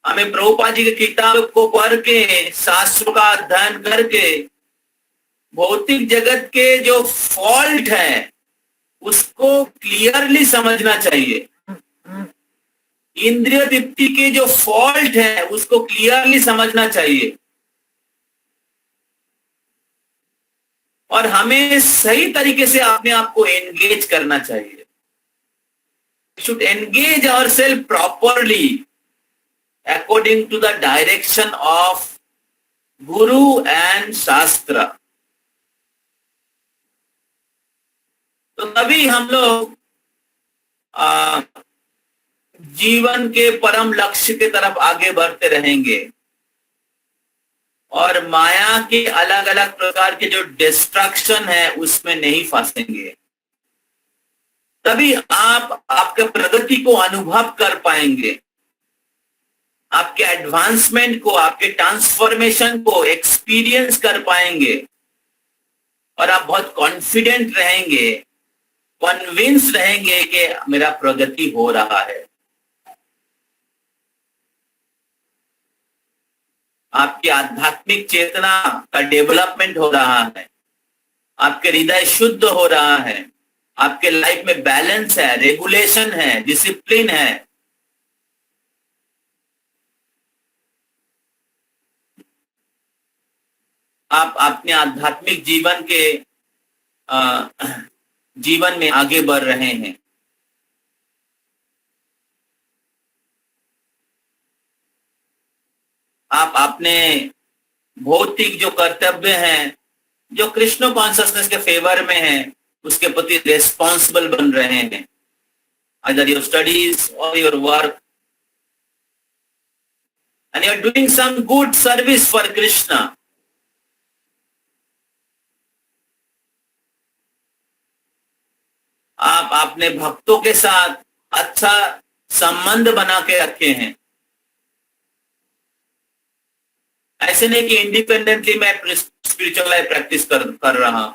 हमें प्रभुपाद जी की किताब को पढ़ के, शास्त्रों का अध्ययन करके भौतिक जगत के जो फॉल्ट है उसको क्लियरली समझना चाहिए। इंद्रिय तृप्ति के जो फॉल्ट है उसको क्लियरली समझना चाहिए और हमें सही तरीके से अपने आप को एंगेज करना चाहिए। Should engage ourself properly according to the direction of Guru and Shastra। तो तभी हम लोग जीवन के परम लक्ष्य के तरफ आगे बढ़ते रहेंगे और माया के अलग अलग प्रकार के जो डिस्ट्रक्शन है उसमें नहीं फंसेंगे। तभी आप आपके प्रगति को अनुभव कर पाएंगे, आपके एडवांसमेंट को, आपके ट्रांसफॉर्मेशन को एक्सपीरियंस कर पाएंगे और आप बहुत कॉन्फिडेंट रहेंगे, कन्विंस रहेंगे कि मेरा प्रगति हो रहा है। आपकी आध्यात्मिक चेतना का डेवलपमेंट हो रहा है, आपके हृदय शुद्ध हो रहा है, आपके लाइफ में बैलेंस है, रेगुलेशन है, डिसिप्लिन है। आप अपने आध्यात्मिक जीवन के जीवन में आगे बढ़ रहे हैं। आप अपने भौतिक जो कर्तव्य हैं, जो कृष्ण कॉन्शियसनेस के फेवर में हैं, उसके प्रति रिस्पॉन्सिबल बन रहे हैं। either your studies or your work, and you are doing some good service for Krishna। आप अपने भक्तों के साथ अच्छा संबंध बना के रखे हैं। ऐसे नहीं कि इंडिपेंडेंटली मैं स्पिरिचुअल लाइफ प्रैक्टिस कर रहा हूं।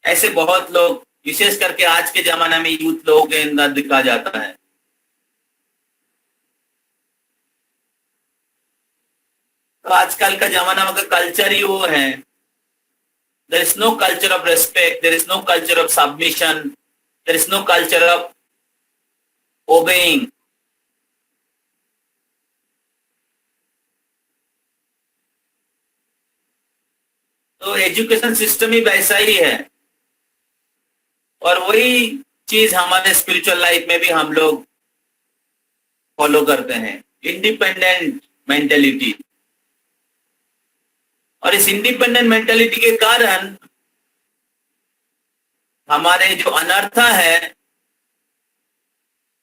ऐसे बहुत लोग, विशेष करके आज के जमाने में यूथ लोगों के अंदर दिखा जाता है। तो आजकल का जमाना में कल्चर ही वो है। There is no culture of respect, there is no culture of submission, there is no culture of obeying. तो एजुकेशन सिस्टम ही वैसा ही है और वही चीज हमारे स्पिरिचुअल लाइफ में भी हम लोग फॉलो करते हैं, इंडिपेंडेंट मेंटेलिटी। और इस इंडिपेंडेंट मेंटेलिटी के कारण हमारे जो अनर्था है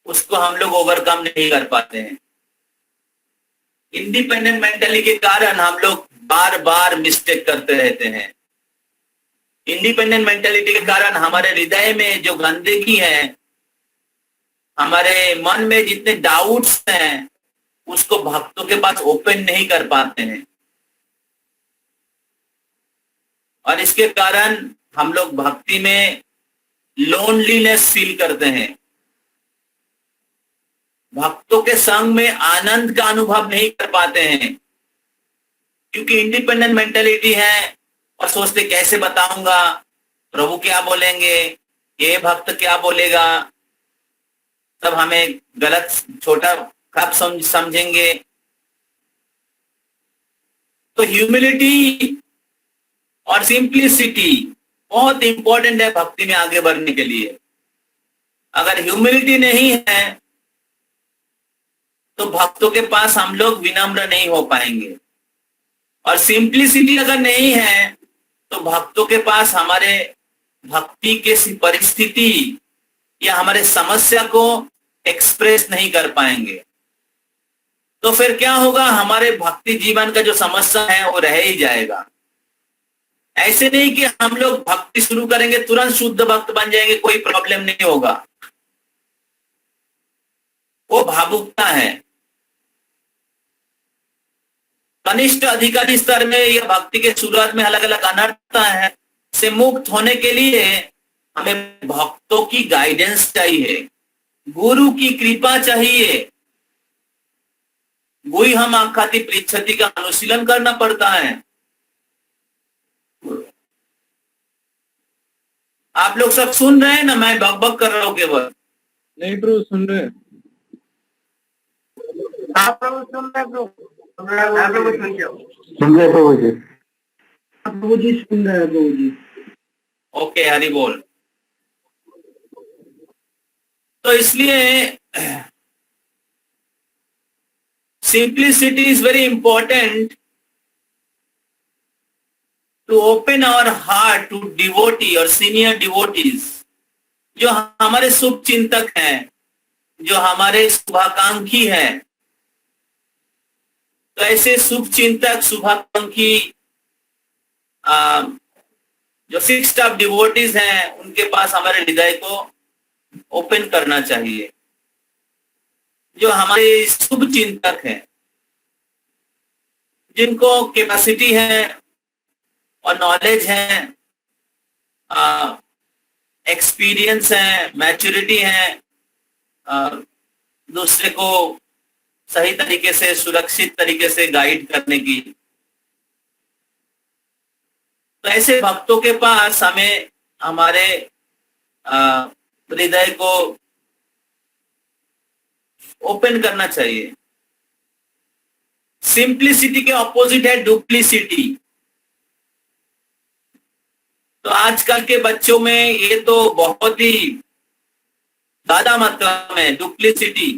उसको हम लोग ओवरकम नहीं कर पाते हैं। इंडिपेंडेंट मेंटेलिटी के कारण हम लोग बार बार मिस्टेक करते रहते हैं। इंडिपेंडेंट मेंटेलिटी के कारण हमारे हृदय में जो गंदगी है, हमारे मन में जितने डाउट्स हैं, उसको भक्तों के पास ओपन नहीं कर पाते हैं और इसके कारण हम लोग भक्ति में लोनलीनेस फील करते हैं। भक्तों के संग में आनंद का अनुभव नहीं कर पाते हैं क्योंकि इंडिपेंडेंट मेंटेलिटी है और सोचते कैसे बताऊंगा, प्रभु क्या बोलेंगे, ये भक्त क्या बोलेगा, तब हमें गलत छोटा कब समझेंगे। तो ह्यूमिलिटी और सिंप्लिसिटी बहुत इंपॉर्टेंट है भक्ति में आगे बढ़ने के लिए। अगर ह्यूमिलिटी नहीं है तो भक्तों के पास हम लोग विनम्र नहीं हो पाएंगे, और सिंप्लिसिटी अगर नहीं है तो भक्तों के पास हमारे भक्ति के परिस्थिति या हमारे समस्या को एक्सप्रेस नहीं कर पाएंगे। तो फिर क्या होगा, हमारे भक्ति जीवन का जो समस्या है वो रह ही जाएगा। ऐसे नहीं कि हम लोग भक्ति शुरू करेंगे तुरंत शुद्ध भक्त बन जाएंगे, कोई प्रॉब्लम नहीं होगा, वो भावुकता है। कनिष्ठ अधिकारी स्तर में या भक्ति के शुरुआत में अलग अलग अनर्थता है से मुक्त होने के लिए हमें भक्तों की गाइडेंस चाहिए, गुरु की कृपा चाहिए। वही हम आखाति पृच्छति का अनुशीलन करना पड़ता है। आप लोग सब सुन रहे हैं ना, मैं बकबक कर रहा हूं केवल? नहीं प्रभु, सुन रहे हैं। हाँ प्रभु सुन रहे प्रभु, सुन रहे प्रभु जी। प्रभु जी सुन रहे हैं प्रभु जी। ओके, हरि बोल। तो इसलिए simplicity is very important to open our heart to devotee और सीनियर डिवोटीज, जो हमारे शुभ चिंतक हैं, जो हमारे शुभाकांक्षी हैं। तो ऐसे शुभ चिंतक, शुभाकांक्षी जो फिक्स्ड ऑफ डिवोटीज हैं, उनके पास हमारे हृदय को ओपन करना चाहिए। जो हमारे शुभ चिंतक हैं, जिनको कैपेसिटी है और नॉलेज है, एक्सपीरियंस है, मैच्योरिटी है, दूसरे को सही तरीके से, सुरक्षित तरीके से गाइड करने की। तो ऐसे भक्तों के पास हमें हमारे हृदय को ओपन करना चाहिए। सिंप्लिसिटी के ऑपोजिट है डुप्लिसिटी। तो आजकल के बच्चों में ये तो बहुत ही ज्यादा मात्रा में डुप्लिसिटी,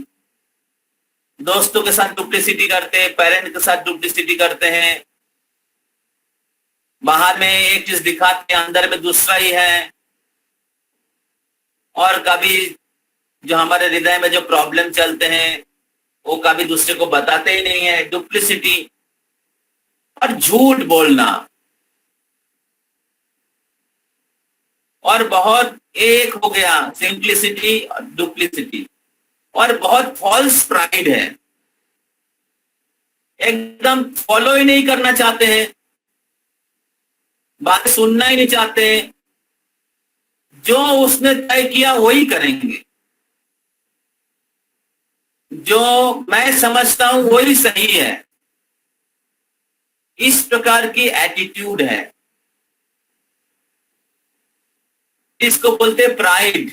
दोस्तों के साथ डुप्लिसिटी करते हैं, पेरेंट के साथ डुप्लिसिटी करते हैं, बाहर में एक चीज दिखाते हैं, अंदर में दूसरा ही है। और कभी जो हमारे हृदय में जो प्रॉब्लम चलते हैं वो कभी दूसरे को बताते ही नहीं है, डुप्लिसिटी। और झूठ बोलना, और बहुत एक हो गया सिंप्लिसिटी और डुप्लिसिटी। और बहुत फॉल्स प्राइड है, एकदम फॉलो ही नहीं करना चाहते हैं, बात सुनना ही नहीं चाहते हैं, जो उसने तय किया वही करेंगे, जो मैं समझता हूं वही सही है। इस प्रकार की एटीट्यूड है, इसको बोलते प्राइड,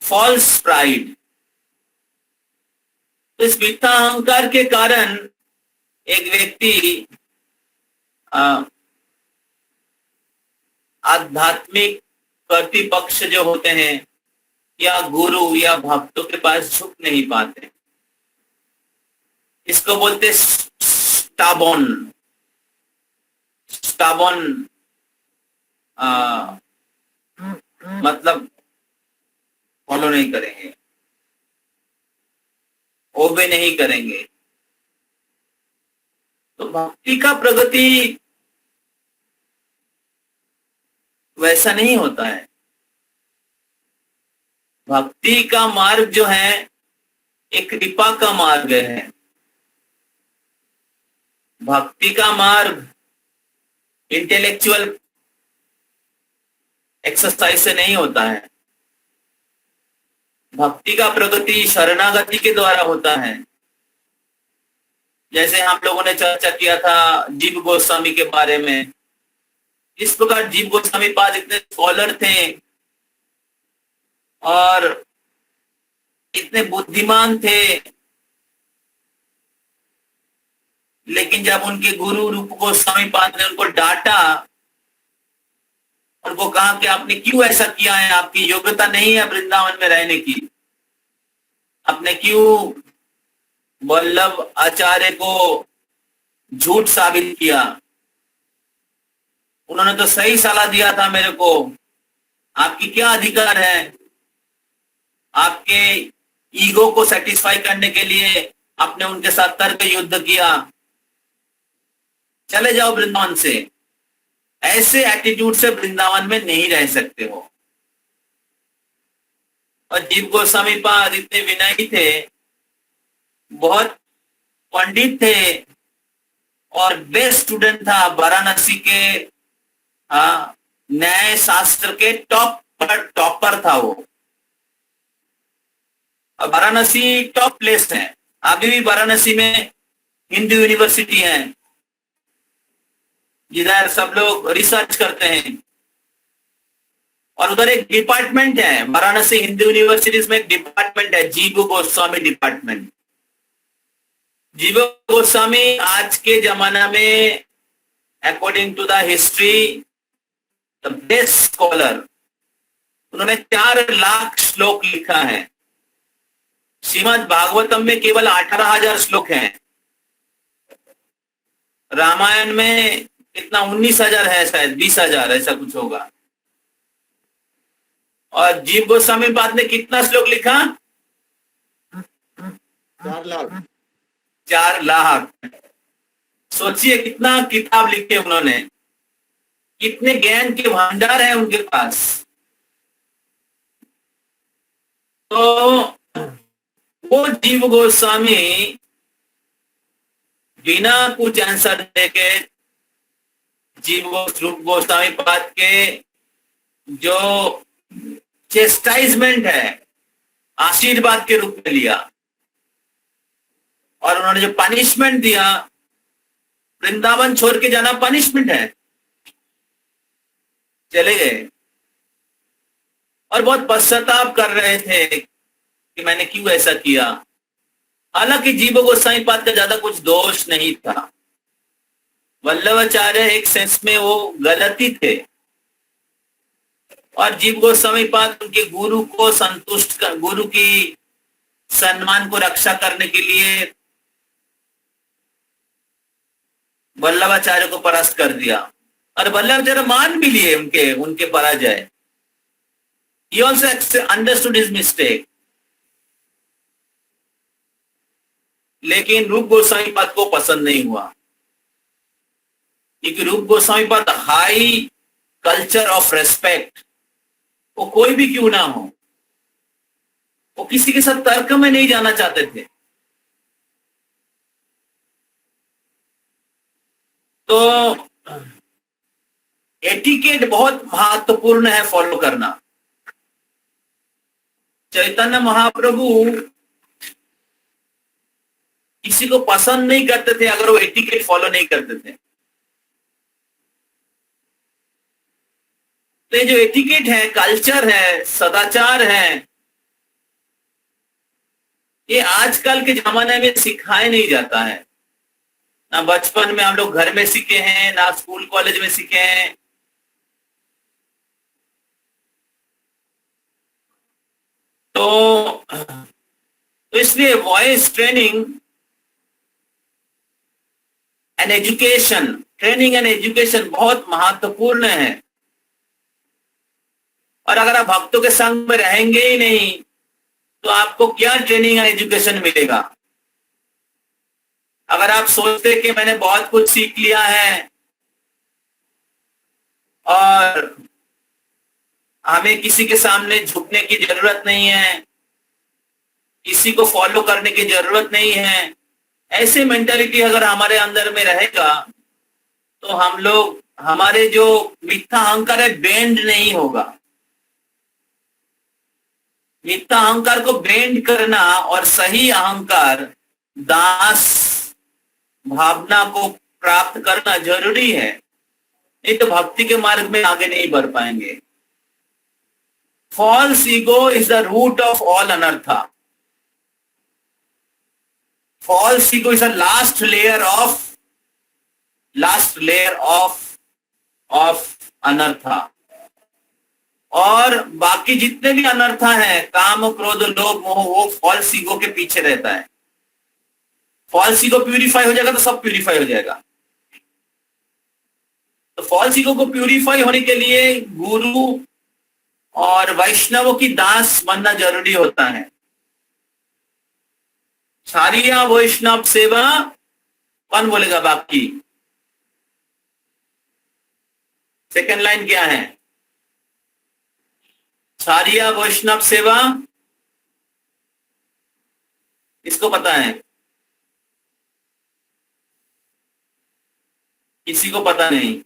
फॉल्स प्राइड। तो इस मिथ्या अहंकार के कारण एक व्यक्ति आध्यात्मिक प्रतिपक्ष जो होते हैं या गुरु या भक्तों के पास झुक नहीं पाते। इसको बोलते स्टाबॉन। स्टाबॉन मतलब फॉलो नहीं करेंगे, ओबे नहीं करेंगे। तो भक्ति का प्रगति वैसा नहीं होता है। भक्ति का मार्ग जो है एक कृपा का मार्ग है। भक्ति का मार्ग इंटेलेक्चुअल एक्सरसाइज से नहीं होता है। भक्ति का प्रगति शरणागति के द्वारा होता है। जैसे हम लोगों ने चर्चा किया था जीव गोस्वामी के बारे में। इस प्रकार जीव गोस्वामी पास इतने स्कॉलर थे और इतने बुद्धिमान थे लेकिन जब उनके गुरु रूप गोस्वामी पाद ने उनको डांटा, उनको कहा कि आपने क्यों ऐसा किया है, आपकी योग्यता नहीं है वृंदावन में रहने की, आपने क्यों वल्लभ आचार्य को झूठ साबित किया, उन्होंने तो सही सलाह दिया था मेरे को, आपकी क्या अधिकार है, आपके ईगो को सेटिस्फाई करने के लिए आपने उनके साथ तर्क युद्ध किया, चले जाओ वृंदावन से। ऐसे एटीट्यूड से वृंदावन में नहीं रह सकते हो। और जीव गोस्वामी पाद इतने विनयी थे, बहुत पंडित थे और बेस्ट स्टूडेंट था, वाराणसी के न्याय शास्त्र के टॉपर था वो। वाराणसी टॉप प्लेस है, अभी भी वाराणसी में हिंदू यूनिवर्सिटी है जिधर सब लोग रिसर्च करते हैं, और उधर एक डिपार्टमेंट है, वाराणसी हिंदू यूनिवर्सिटीज में एक डिपार्टमेंट है, जीव गोस्वामी डिपार्टमेंट। जीव गोस्वामी आज के जमाना में according to the history the best scholar, उन्होंने 4 लाख श्लोक लिखा है। श्रीमद् भागवतम में केवल 18,000 श्लोक हैं, रामायण में कितना 19,000 है, शायद 20,000 ऐसा कुछ होगा। और जीव गोस्वामी पाद ने कितना श्लोक लिखा? 4 लाख। 4 लाख। सोचिए कितना किताब लिखे उन्होंने, कितने ज्ञान के भंडार है उनके पास। तो वो जीव गोस्वामी बिना कुछ आंसर देके जीव गोस्वामी पाद के जो चेस्टाइजमेंट है आशीर्वाद के रूप में लिया, और उन्होंने जो पनिशमेंट दिया, वृंदावन छोड़ के जाना पनिशमेंट है, चले गए और बहुत पश्चाताप कर रहे थे कि मैंने क्यों ऐसा किया। हालांकि जीव गोस्वामी पाद का ज्यादा कुछ दोष नहीं था, वल्लभाचार्य एक सेंस में वो गलती थे, और जीव गोस्वामी पाद उनके गुरु को संतुष्ट कर, गुरु की सम्मान को रक्षा करने के लिए वल्लभाचार्य को परास्त कर दिया, और वल्लभाचार्य मान भी लिए उनके पराजय। He also understood his mistake. लेकिन रूप गोस्वामी पाद को पसंद नहीं हुआ, क्योंकि रूप गोस्वामी पाद हाई कल्चर ऑफ रेस्पेक्ट, वो कोई भी क्यों ना हो, वो किसी के साथ तर्क में नहीं जाना चाहते थे। तो एटिकेट बहुत महत्वपूर्ण है फॉलो करना। चैतन्य महाप्रभु किसी को पसंद नहीं करते थे अगर वो एटिकेट फॉलो नहीं करते थे। तो ये जो एटिकेट है, कल्चर है, सदाचार है, ये आजकल के जमाने में सिखाया नहीं जाता है। ना बचपन में हम लोग घर में सीखे हैं, ना स्कूल कॉलेज में सीखे हैं। तो इसलिए voice training and education, training and education बहुत महत्वपूर्ण है। और अगर आप भक्तों के संग में रहेंगे ही नहीं तो आपको क्या ट्रेनिंग एंड एजुकेशन मिलेगा। अगर आप सोचते कि मैंने बहुत कुछ सीख लिया है और हमें किसी के सामने झुकने की जरूरत नहीं है, किसी को फॉलो करने की जरूरत नहीं है, ऐसे मेंटालिटी अगर हमारे अंदर में रहेगा तो हम लोग, हमारे जो मिथ्या अहंकार है बेंड नहीं होगा। मिथ्या अहंकार को बेंड करना और सही अहंकार, दास भावना को प्राप्त करना जरूरी है, नहीं तो भक्ति के मार्ग में आगे नहीं बढ़ पाएंगे। False ego is the root of all anartha. False ego is the last layer of last layer of anartha. और बाकी जितने भी अनर्था हैं, काम, क्रोध, लोभ, मोह, वो फॉल्स ईगो के पीछे रहता है। फॉल्स ईगो प्यूरिफाई हो जाएगा तो सब प्यूरिफाई हो जाएगा। तो फॉल्स ईगो को प्यूरिफाई होने के लिए गुरु और वैष्णवों की दास बनना जरूरी होता है। सारिया वैष्णव सेवा, कौन बोलेगा बाकी? सेकंड लाइन क्या है? सारिया वैष्णव सेवा, किसको पता है? किसी को पता नहीं।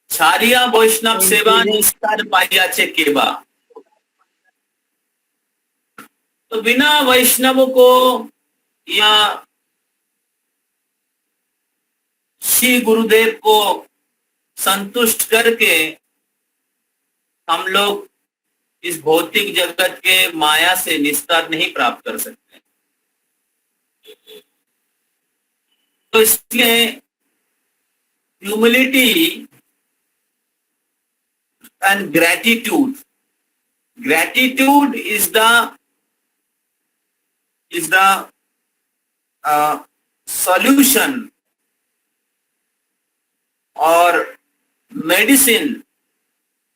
सारिया वैष्णव सेवा निस्तार पाइयाचे केबा। तो बिना वैष्णव को या श्री गुरुदेव को संतुष्ट करके हम लोग इस भौतिक जगत के माया से निस्तार नहीं प्राप्त कर सकते। तो इसलिए humility and gratitude, gratitude is the solution और मेडिसिन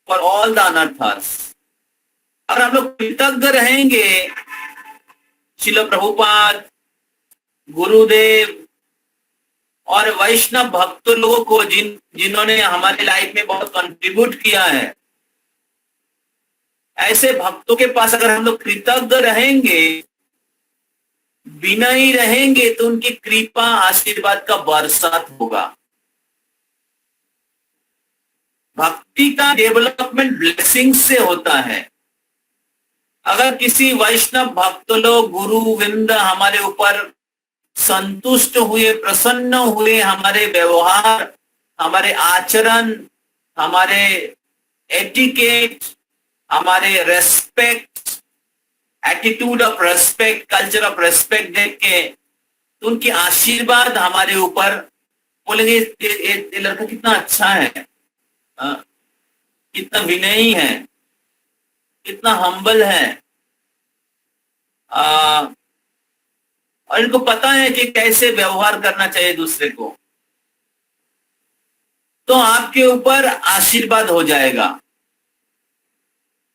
फॉर ऑल द अनर्थास। अगर हम लोग कृतज्ञ रहेंगे श्रील प्रभुपाद, गुरुदेव और वैष्णव भक्त लोगों को, जिन्होंने हमारे लाइफ में बहुत कंट्रीब्यूट किया है, ऐसे भक्तों के पास अगर हम लोग कृतज्ञ रहेंगे, विनयी रहेंगे, तो उनकी कृपा आशीर्वाद का बरसात होगा। भक्ति का डेवलपमेंट ब्लेसिंग से होता है। अगर किसी वैष्णव भक्त लोग, गुरु वृंद हमारे ऊपर संतुष्ट हुए, प्रसन्न हुए, हमारे व्यवहार, हमारे आचरण, हमारे एटिकेट, हमारे respect, attitude of respect, culture of respect देख के, तो उनकी आशीर्वाद हमारे ऊपर, बोलेंगे ये लड़का कितना अच्छा है, कितना विनयी है, कितना हम्बल है, और इनको पता है कि कैसे व्यवहार करना चाहिए दूसरे को, तो आपके ऊपर आशीर्वाद हो जाएगा।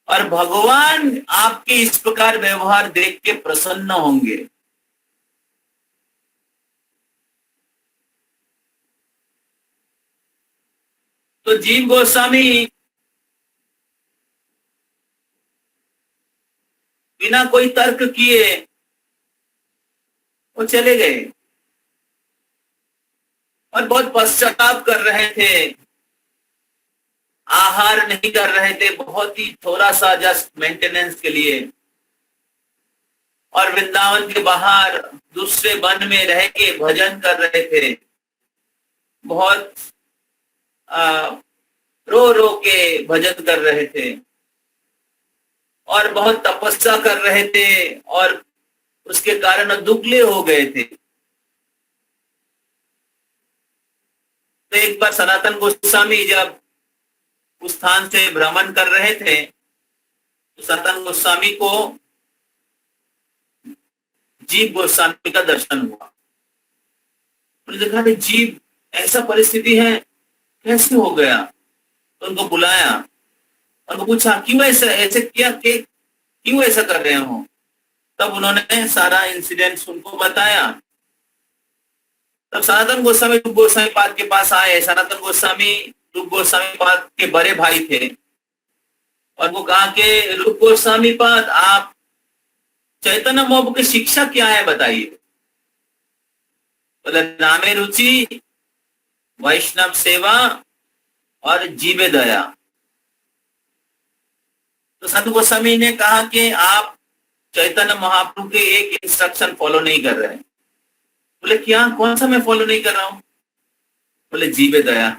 और भगवान आपके इस प्रकार व्यवहार देख के प्रसन्न होंगे। तो जीव गोस्वामी बिना कोई तर्क किए वो चले गए और बहुत पश्चाताप कर रहे थे, आहार नहीं कर रहे थे, बहुत ही थोड़ा सा जस्ट मेंटेनेंस के लिए, और वृंदावन के बाहर दूसरे वन में रह के भजन कर रहे थे, बहुत रो रो के भजन कर रहे थे और बहुत तपस्या कर रहे थे, और उसके कारण दुबले हो गए थे। तो एक बार सनातन गोस्वामी जब उस स्थान से भ्रमण कर रहे थे, तो सनातन गोस्वामी को जीव गोस्वामी का दर्शन हुआ। उन्होंने देखा कि जीव ऐसा परिस्थिति है, कैसे हो गया? तो उनको बुलाया और उनको पूछा क्यों ऐसे किया, कि क्यों ऐसा कर रहे हो? तब उन्होंने सारा इंसिडेंट उनको बताया। तब सनातन गोस्वामी रूप गोस्वामी पाद के पास आए। सनातन गोस्वामी रूप गोस्वामी पाद के बड़े भाई थे और वो कहा कि रूप गोस्वामी पाद, आप चैतन्य महाप्रभु की शिक्षा क्या है बताइए। बोले नामे रुचि, वैष्णव सेवा और जीवे दया। तो सनातन गोस्वामी ने कहा कि आप चैतन्य महाप्रभु के एक इंस्ट्रक्शन फॉलो नहीं कर रहे हैं। बोले क्या, कौन सा मैं फॉलो नहीं कर रहा हूं? बोले जीवे दया।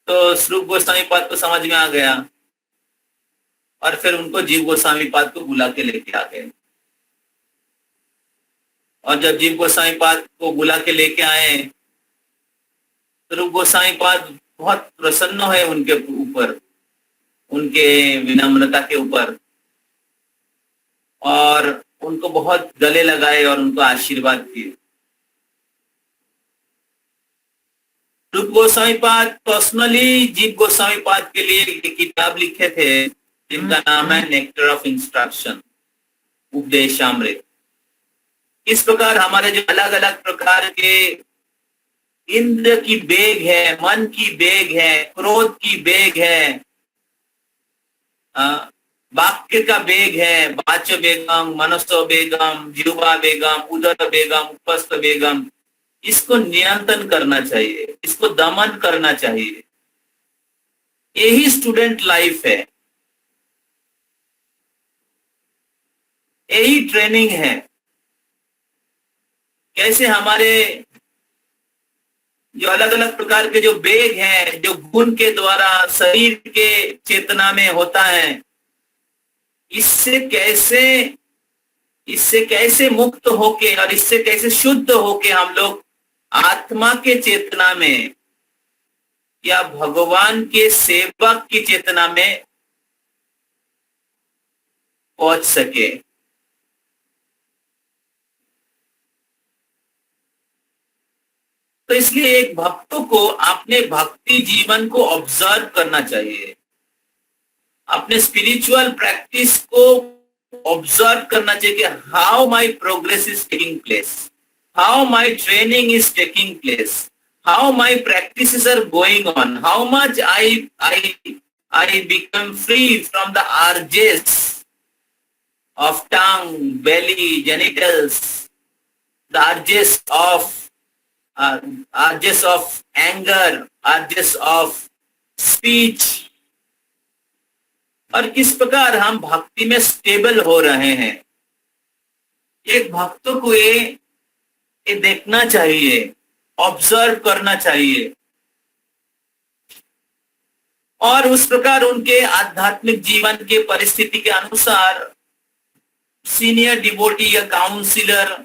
तो स्वरूप गोस्वामी पाद को समझ में आ गया और फिर उनको जीव गोस्वामी पाद को बुला के लेके आ गए। और जब जीव गोसाई पाद को बुला के लेके आए तो रूप गोसाई पाद बहुत प्रसन्न है उनके ऊपर, उनके विनम्रता के ऊपर, और उनको बहुत गले लगाए और उनको आशीर्वाद दिए। रूप गोस्वामी पाद पर्सनली जीव गोस्वामी पाद के लिए एक किताब लिखे थे जिनका नाम है नेक्टर ऑफ इंस्ट्रक्शन, उपदेशामृत। इस प्रकार हमारे जो अलग अलग प्रकार के इंद्र की बेग है, मन की बेग है, क्रोध की बेग है, वाक्य का बेग है, वाच्य बेगम, मनस्तो बेगम, जिह्वा बेगम, उदर बेगम, उपस्थ बेगम, इसको नियंत्रण करना चाहिए, इसको दमन करना चाहिए। यही स्टूडेंट लाइफ है, यही ट्रेनिंग है। कैसे हमारे जो अलग अलग प्रकार के जो बेग हैं, जो गुण के द्वारा शरीर के चेतना में होता है, इससे कैसे मुक्त होके और इससे कैसे शुद्ध होके हम लोग आत्मा के चेतना में या भगवान के सेवक की चेतना में पहुंच सके। तो इसलिए एक भक्त को अपने भक्ति जीवन को ऑब्जर्व करना चाहिए, अपने स्पिरिचुअल प्रैक्टिस को ऑब्जर्व करना चाहिए कि how my progress is taking place, how my training is taking place, how my practices are going on, how much I become free from the urges of tongue, belly, genitals, the urges of anger, urges of speech, और किस प्रकार हम भक्ति में stable हो रहे हैं। एक भक्त को ये देखना चाहिए, ऑब्जर्व करना चाहिए, और उस प्रकार उनके आध्यात्मिक जीवन के परिस्थिति के अनुसार सीनियर डिवोटी या काउंसिलर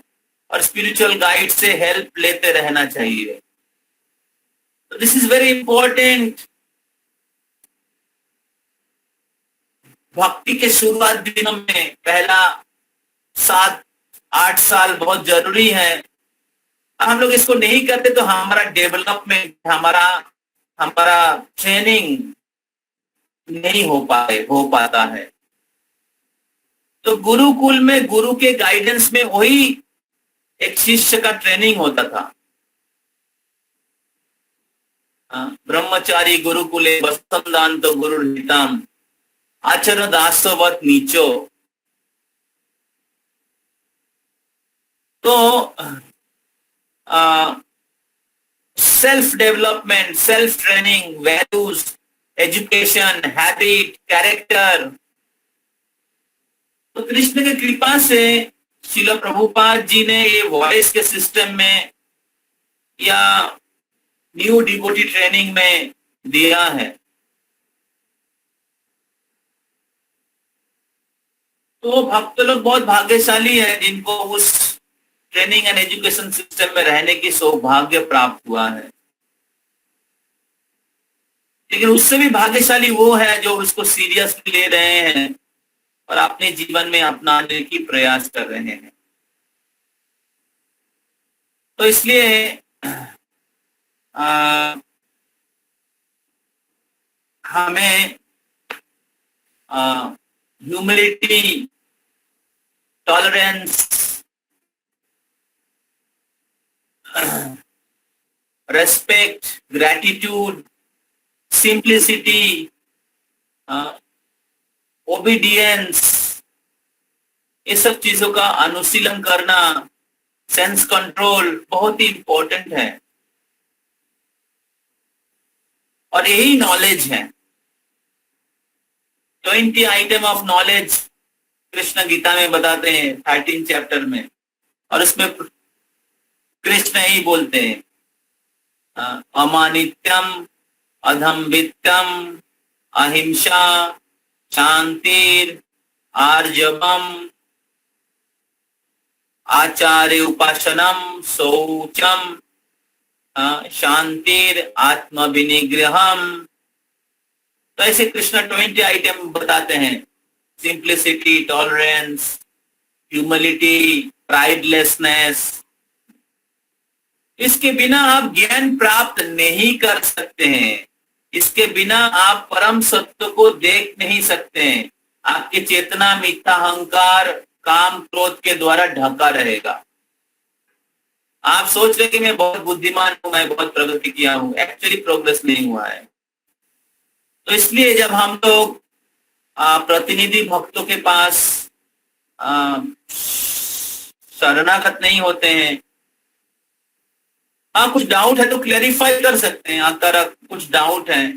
और स्पिरिचुअल गाइड से हेल्प लेते रहना चाहिए। This is very important. भक्ति के शुरुआत दिनों में पहला 7-8 साल बहुत जरूरी है। हम लोग इसको नहीं करते तो हमारा डेवलपमेंट, हमारा ट्रेनिंग नहीं हो पाता है। तो गुरुकुल में गुरु के गाइडेंस में वही एक शिष्य का ट्रेनिंग होता था। ब्रह्मचारी गुरुकुले वसंदांत गुरुहितम आचरण दासवत नीचो। तो self development, self training, values, education, habit, character, तो कृष्ण की कृपा से श्रील प्रभुपाद जी ने ये वॉइस के सिस्टम में या न्यू डिवोटी ट्रेनिंग में दिया है। तो भक्त लोग बहुत भाग्यशाली है जिनको उस ट्रेनिंग एंड एजुकेशन सिस्टम में रहने की सौभाग्य प्राप्त हुआ है। लेकिन उससे भी भाग्यशाली वो है जो उसको सीरियसली ले रहे हैं और अपने जीवन में अपनाने की प्रयास कर रहे हैं। तो इसलिए हमें humility, tolerance, respect, gratitude, simplicity, obedience, ये सब चीजों का अनुशीलन करना, सेंस कंट्रोल बहुत ही इंपॉर्टेंट है। और यही नॉलेज है। 20 item of knowledge Krishna Gita में बताते हैं 13 चैप्टर में, और उसमें कृष्ण ही बोलते हैं अमानित्यम, अधम्बित्यम, अहिंसा, शांतिर, आर्जवम, आचार्य उपासनम शौचम शांतिर आत्म विनिग्रहम। तो ऐसे कृष्ण 20 आइटम बताते हैं। Simplicity, tolerance, humility, pridelessness. इसके बिना आप ज्ञान प्राप्त नहीं कर सकते हैं। इसके बिना आप परम सत्य को देख नहीं सकते हैं। आपकी चेतना मिथ्या अहंकार काम क्रोध के द्वारा ढका रहेगा। आप सोच रहे कि मैं बहुत बुद्धिमान हूं, मैं बहुत प्रगति किया हूं, एक्चुअली प्रोग्रेस नहीं हुआ है। तो इसलिए जब हम लोग प्रतिनिधि भक्तों के पास शरणागत नहीं होते हैं, हाँ कुछ डाउट है तो क्लेरिफाई कर सकते हैं। अगर कुछ डाउट है,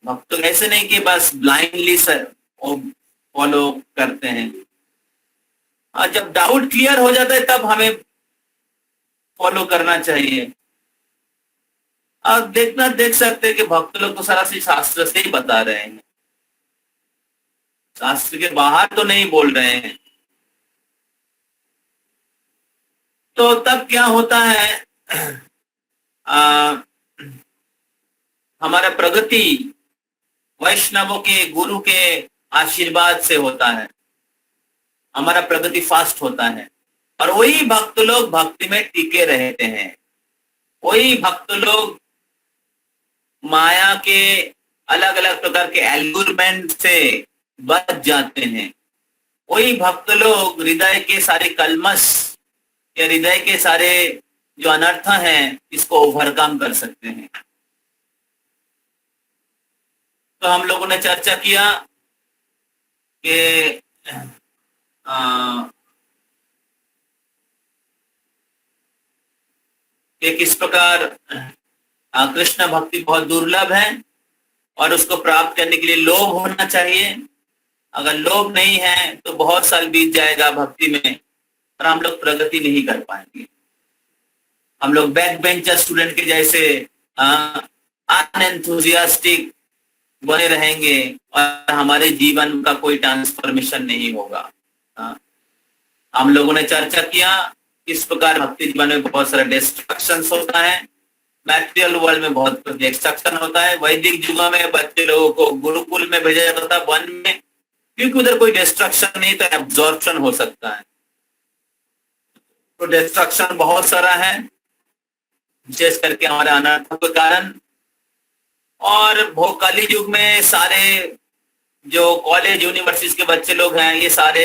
भक्त ऐसे नहीं कि बस ब्लाइंडली फॉलो करते हैं। जब डाउट क्लियर हो जाता है तब हमें फॉलो करना चाहिए। आप देख सकते हैं कि भक्त लोग तो सारा शास्त्र से ही बता रहे हैं, शास्त्र के बाहर तो नहीं बोल रहे हैं। तो तब क्या होता है, हमारा प्रगति वैष्णवों के गुरु के आशीर्वाद से होता है। हमारा प्रगति फास्ट होता है और वही भक्त लोग भक्ति में टिके रहते हैं। वही भक्त लोग माया के अलग अलग प्रकार के एल्गुरमेंट से बच जाते हैं। वही भक्त लोग हृदय के सारे कलमश या हृदय के सारे जो अनर्थ हैं इसको ओवरकम कर सकते हैं। तो हम लोगों ने चर्चा किया कि किस प्रकार कृष्ण भक्ति बहुत दुर्लभ है और उसको प्राप्त करने के लिए लोभ होना चाहिए। अगर लोभ नहीं है तो बहुत साल बीत जाएगा भक्ति में और हम लोग प्रगति नहीं कर पाएंगे। हम लोग बैक बेंचर स्टूडेंट के जैसे अनएंथुजियास्टिक बने रहेंगे और हमारे जीवन का कोई ट्रांसफॉर्मेशन नहीं होगा। हम लोगों ने चर्चा किया किस प्रकार भक्ति जीवन में बहुत सारा डिस्ट्रक्शन होता है। मैटेरियल वर्ल्ड में बहुत कुछ डिस्ट्रक्शन होता है। वैदिक युग में बच्चे लोगों को गुरुकुल में भेजा जाता था, वन में, क्योंकि उधर कोई डिस्ट्रक्शन नहीं तो एब्जॉर्प्शन हो सकता है। तो डिस्ट्रक्शन बहुत सारा है विशेष करके हमारे अनर्थों के कारण। और कली युग में सारे जो कॉलेज यूनिवर्सिटी के बच्चे लोग हैं ये सारे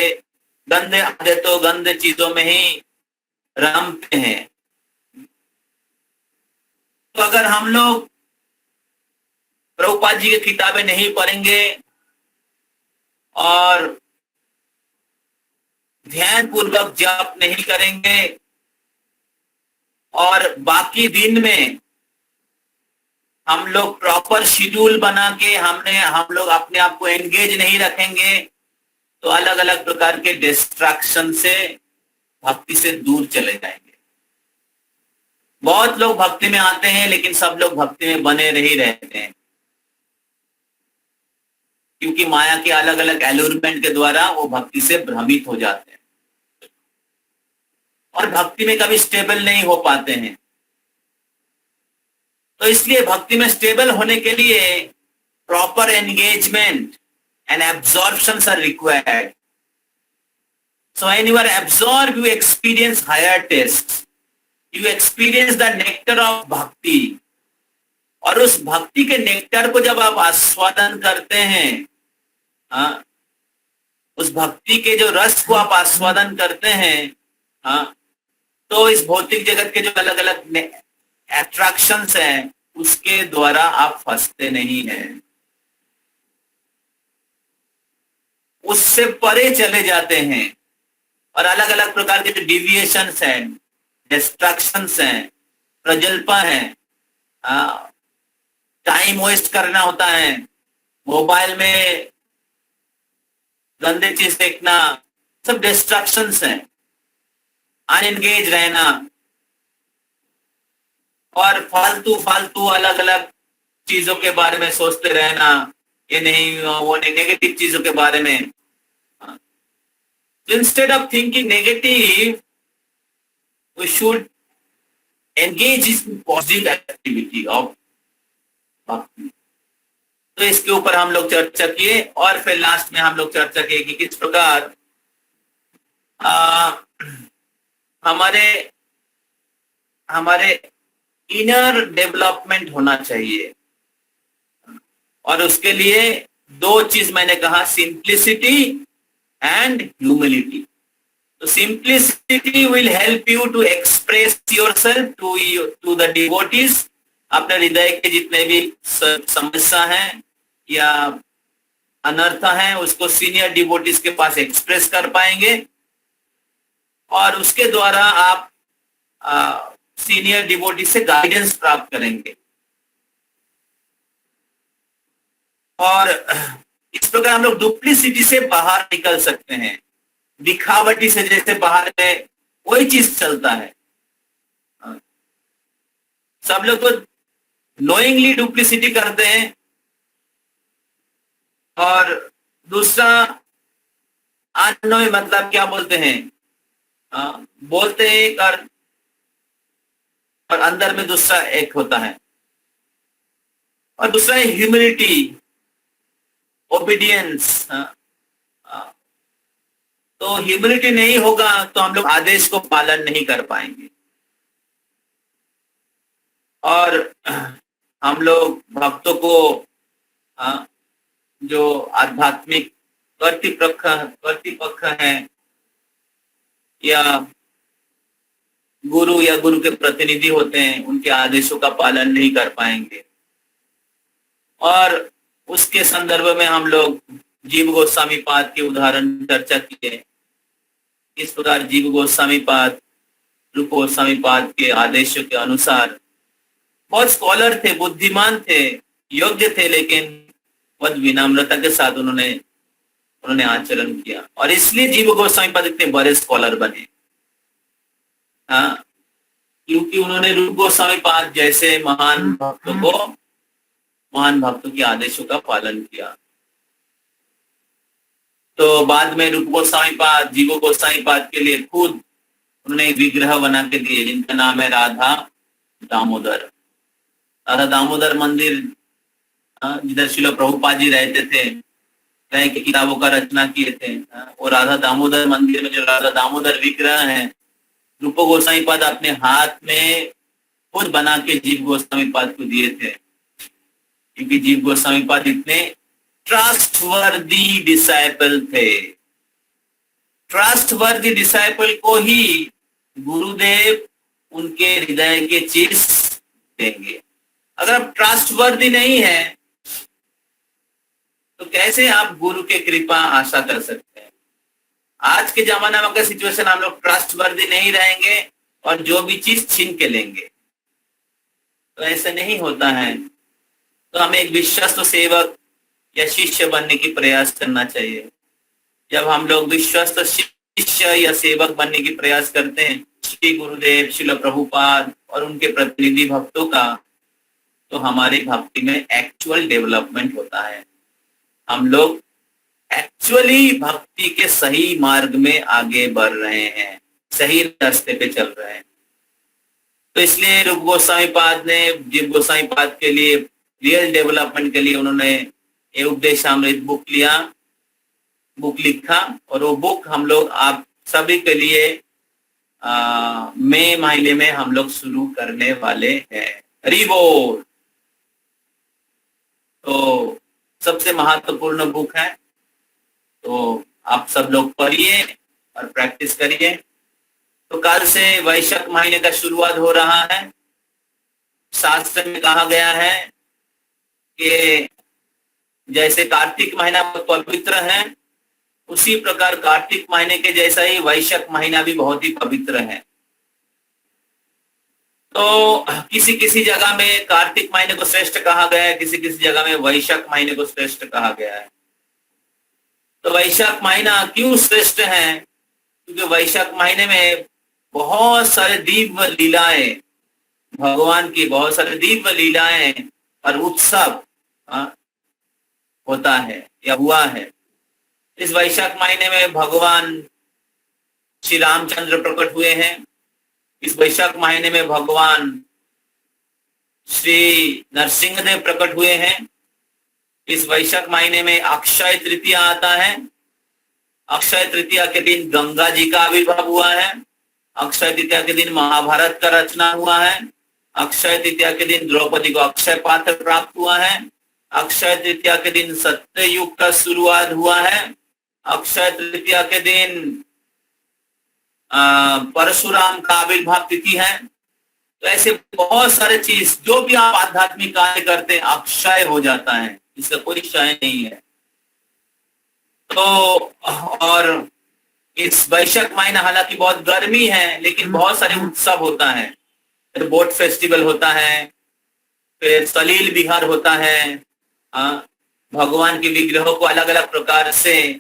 गंदे आदतों गंदे चीजों में ही रमते हैं। तो अगर हम लोग प्रभुपाद जी की किताबें नहीं पढ़ेंगे और ध्यान पूर्वक जप नहीं करेंगे और बाकी दिन में हम लोग प्रॉपर शेड्यूल बना के हम लोग अपने आप को एंगेज नहीं रखेंगे तो अलग अलग प्रकार के डिस्ट्रैक्शन से भक्ति से दूर चले जाएंगे। बहुत लोग भक्ति में आते हैं लेकिन सब लोग भक्ति में बने नहीं रहते हैं क्योंकि माया के अलग अलग एलुरमेंट के द्वारा वो भक्ति से भ्रमित हो जाते हैं और भक्ति में कभी स्टेबल नहीं हो पाते हैं। तो इसलिए भक्ति में स्टेबल होने के लिए proper engagement and absorptions are required. So when you are absorbed, you experience higher tastes. You experience the nectar of bhakti. और उस भक्ति के नेक्टर को जब आप आस्वादन करते हैं, उस भक्ति के जो रस को आप आस्वादन करते हैं, तो इस भौतिक जगत के जो अलग अलग अट्रैक्शंस हैं उसके द्वारा आप फंसते नहीं हैं, उससे परे चले जाते हैं। और अलग अलग प्रकार के जो डिविएशंस हैं, डिस्ट्रैक्शंस हैं, प्रजल्पा है, टाइम वेस्ट करना होता है, मोबाइल में गंदे चीज देखना, सब डिस्ट्रैक्शंस हैं। अनएंगेज रहना और फालतू अलग अलग चीजों के बारे में सोचते रहना, ये नहीं वो नहीं, नेगेटिव चीजों के बारे में। instead of thinking negative, we should engage in positive activity of भक्ति। तो इसके ऊपर हम लोग चर्चा किए और फिर लास्ट में हम लोग चर्चा किए कि किस प्रकार हमारे हमारे इनर डेवलपमेंट होना चाहिए, और उसके लिए दो चीज मैंने कहा, सिंप्लिसिटी एंड ह्यूमिलिटी। तो simplicity will help you to express yourself to the devotees. अपने हृदय के जितने भी समस्या हैं या अनर्थ हैं उसको सीनियर डिवोटीज के पास एक्सप्रेस कर पाएंगे, और उसके द्वारा आप सीनियर डिवोटी से गाइडेंस प्राप्त करेंगे। और इस प्रकार हम लोग डुप्लीसिटी से बाहर निकल सकते हैं। दिखावटी से जैसे बाहर में वही चीज चलता है, सब लोग तो नोइंगली डुप्लीसिटी करते हैं, और दूसरा अननोइंग मतलब क्या बोलते हैं, बोलते एक और अंदर में दूसरा एक होता है। और दूसरा है ह्यूमिलिटी, ओबीडियंस। तो ह्यूमिलिटी नहीं होगा तो हम लोग आदेश को पालन नहीं कर पाएंगे, और हम लोग भक्तों को जो आध्यात्मिक कर्तृपक्ष हैं या गुरु के प्रतिनिधि होते हैं, उनके आदेशों का पालन नहीं कर पाएंगे। और उसके संदर्भ में हम लोग जीव गोस्वामी पाद के उदाहरण चर्चा किए। इस प्रकार जीव गोस्वामी पाद रूप गोस्वामी पाद के आदेशों के अनुसार बहुत स्कॉलर थे, बुद्धिमान थे, योग्य थे, लेकिन बहुत विनम्रता के साथ उन्होंने आचरण किया, और इसलिए जीव गोस्वामी पाद इतने बड़े स्कॉलर बने। क्योंकि उन्होंने रूप गोस्वामी पाद जैसे महान भक्तों के आदेशों का पालन किया। तो बाद में रूप गोस्वामी पाद जीव गोस्वामी पाद के लिए खुद उन्होंने एक विग्रह बना के दिए, जिनका नाम है राधा दामोदर। राधा दामोदर मंदिर जिधर श्रील प्रभुपाद जी रहते थे, रह के किताबों का रचना किए थे, और राधा दामोदर मंदिर में जो राधा दामोदर विग्रह है, रूप गोस्वामी पाद अपने हाथ में खुद बना के जीव गोस्वामी पाद को दिए थे। क्योंकि जीव गोस्वामी पाद इतने ट्रस्टवर्दी डिसाइपल थे। ट्रस्टवर्दी डिसाइपल को ही गुरुदेव उनके हृदय के चीज देंगे। अगर आप ट्रस्टवर्दी नहीं है तो कैसे आप गुरु के कृपा आशा कर सकते हैं। आज के जमाना में अगर सिचुएशन हम लोग ट्रस्टवर्दी नहीं रहेंगे और जो भी चीज छीन के लेंगे, तो ऐसे नहीं होता है। तो हमें एक विश्वस्त सेवक या शिष्य बनने की प्रयास करना चाहिए। जब हम लोग विश्वस्त शिष्य या सेवक बनने की प्रयास करते हैं श्री गुरुदेव श्रील प्रभुपाद और उनके प्रतिनिधि भक्तों का, तो हमारी भक्ति में एक्चुअल डेवलपमेंट होता है। हम लोग एक्चुअली भक्ति के सही मार्ग में आगे बढ़ रहे हैं, सही रास्ते पे चल रहे हैं। तो इसलिए रूप गोस्वामी पाद ने जीव गोस्वामी पाद के लिए रियल डेवलपमेंट के लिए उन्होंने ये उपदेशामृत बुक लिखा, और वो बुक हम लोग आप सभी के लिए मई महीने में हम लोग शुरू करने वाले हैं। हरि बोल। तो सबसे महत्वपूर्ण बुक है, तो आप सब लोग पढ़िए और प्रैक्टिस करिए। तो कल से वैशाख महीने का शुरुआत हो रहा है। शास्त्र में कहा गया है कि जैसे कार्तिक महीना पवित्र है, उसी प्रकार कार्तिक महीने के जैसा ही वैशाख महीना भी बहुत ही पवित्र है। तो किसी किसी जगह में कार्तिक महीने को श्रेष्ठ कहा गया है, किसी किसी जगह में वैशाख महीने को श्रेष्ठ कहा गया है। तो वैशाख महीना क्यों श्रेष्ठ है? क्योंकि वैशाख महीने में बहुत सारे दिव्य लीलाएं, भगवान की बहुत सारे दिव्य लीलाएं और उत्सव होता है या हुआ है। इस वैशाख महीने में भगवान श्री रामचंद्र प्रकट हुए हैं। इस वैशाख महीने में भगवान श्री नरसिंहदेव प्रकट हुए हैं। इस वैशाख महीने में अक्षय तृतीया आता है। अक्षय तृतीया के दिन गंगा जी का आविर्भाव हुआ है। अक्षय तृतीया के दिन महाभारत का रचना हुआ है। अक्षय तृतीया के दिन द्रौपदी को अक्षय पात्र प्राप्त हुआ है। अक्षय तृतीया के दिन सत्य युग का शुरुआत हुआ है। अक्षय तृतीया के दिन परशुराम का आविर्भाव तिथि है। तो ऐसे बहुत सारे चीज, जो भी आप आध्यात्मिक कार्य करते हैं, अक्षय हो जाता है, इसका कोई क्षय नहीं है। तो और इस वैशाख महीना हालांकि बहुत गर्मी है, लेकिन बहुत सारे उत्सव होता है। फिर बोट फेस्टिवल होता है, फिर सलील विहार होता है। भगवान के विग्रहों को अलग अलग प्रकार से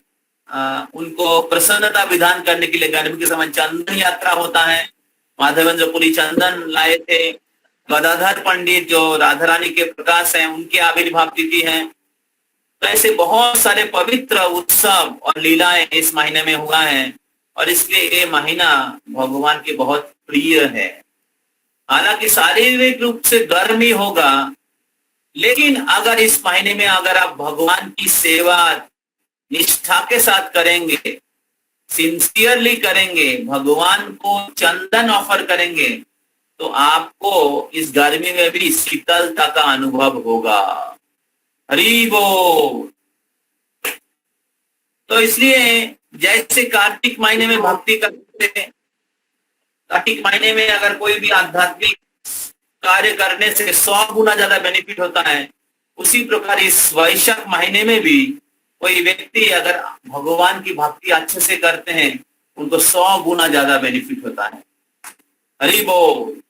उनको प्रसन्नता विधान करने के लिए गर्मी के समय चंदन यात्रा होता है। माधवेंद्रपुरी चंदन लाए थे। गदाधर पंडित जो राधा रानी के प्रकाश हैं, उनके आविर्भाव तिथि है। तो ऐसे बहुत सारे पवित्र उत्सव और लीलाएं इस महीने में हुआ है, और इसलिए ये महीना भगवान के बहुत प्रिय है। हालांकि शारीरिक रूप से गर्मी होगा, लेकिन अगर इस महीने में अगर आप भगवान की सेवा निष्ठा के साथ करेंगे, सिंसियरली करेंगे, भगवान को चंदन ऑफर करेंगे, तो आपको इस गर्मी में भी शीतलता का अनुभव होगा। हरि बोल। तो इसलिए जैसे कार्तिक महीने में भक्ति करते हैं, कार्तिक महीने में अगर कोई भी आध्यात्मिक कार्य करने से 100 गुना ज्यादा बेनिफिट होता है, उसी प्रकार इस वैशाख महीने में भी कोई व्यक्ति अगर भगवान की भक्ति अच्छे से करते हैं, उनको 100 गुना ज्यादा बेनिफिट होता है। हरि बोल।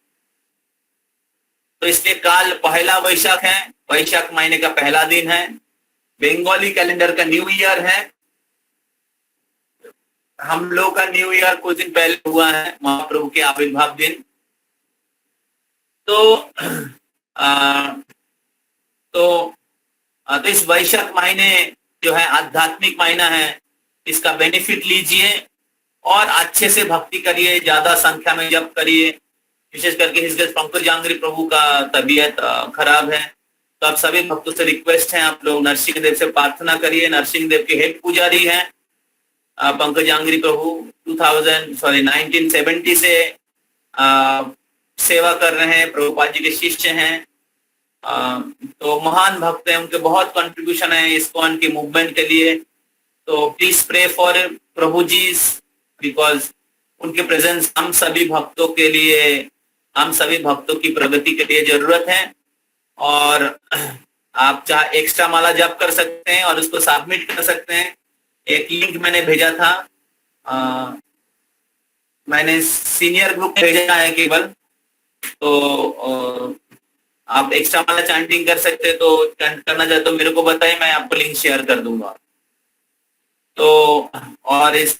तो इसलिए काल पहला वैशाख है, वैशाख महीने का पहला दिन है। बंगाली कैलेंडर का न्यू ईयर है। हम लोग का न्यू ईयर कुछ दिन पहले हुआ है, महाप्रभु के आविर्भाव दिन। तो इस वैशाख महीने जो है आध्यात्मिक महीना है, इसका बेनिफिट लीजिए और अच्छे से भक्ति करिए, ज्यादा संख्या में जप करिए। विशेष करके हिजगज पंकज जांगरी प्रभु का तबीयत खराब है, तो आप सभी भक्तों से रिक्वेस्ट है, आप लोग नरसिंह देव से प्रार्थना करिए। नरसिंह देव के हेड पुजारी हैं पंकज जांगरी प्रभु। 1970 से सेवा कर रहे हैं, प्रभुपाद जी के शिष्य हैं। तो महान भक्त हैं, उनके बहुत कंट्रीब्यूशन है इस्कॉन के मूवमेंट के लिए। तो please pray for Prabhu ji, because उनके प्रेजेंस हम सभी भक्तों के लिए, हम सभी भक्तों की प्रगति के लिए जरूरत है। और आप चाहे एक्स्ट्रा माला जप कर सकते हैं और उसको सबमिट कर सकते हैं। एक लिंक मैंने भेजा था, मैंने सीनियर ग्रुप भेजा है केवल, तो आप एक्स्ट्रा माला चैंटिंग कर सकते हैं। तो करना चाहते तो मेरे को बताइए, मैं आपको लिंक शेयर कर दूंगा। तो और इस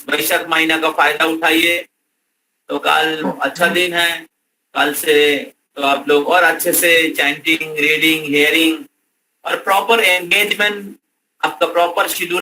वैशाख महीना का फायदा उठाइए। तो कल अच्छा दिन है, कल से तो आप लोग और अच्छे से चैंटिंग, रीडिंग, हियरिंग और प्रॉपर एंगेजमेंट, आपका प्रॉपर शेड्यूल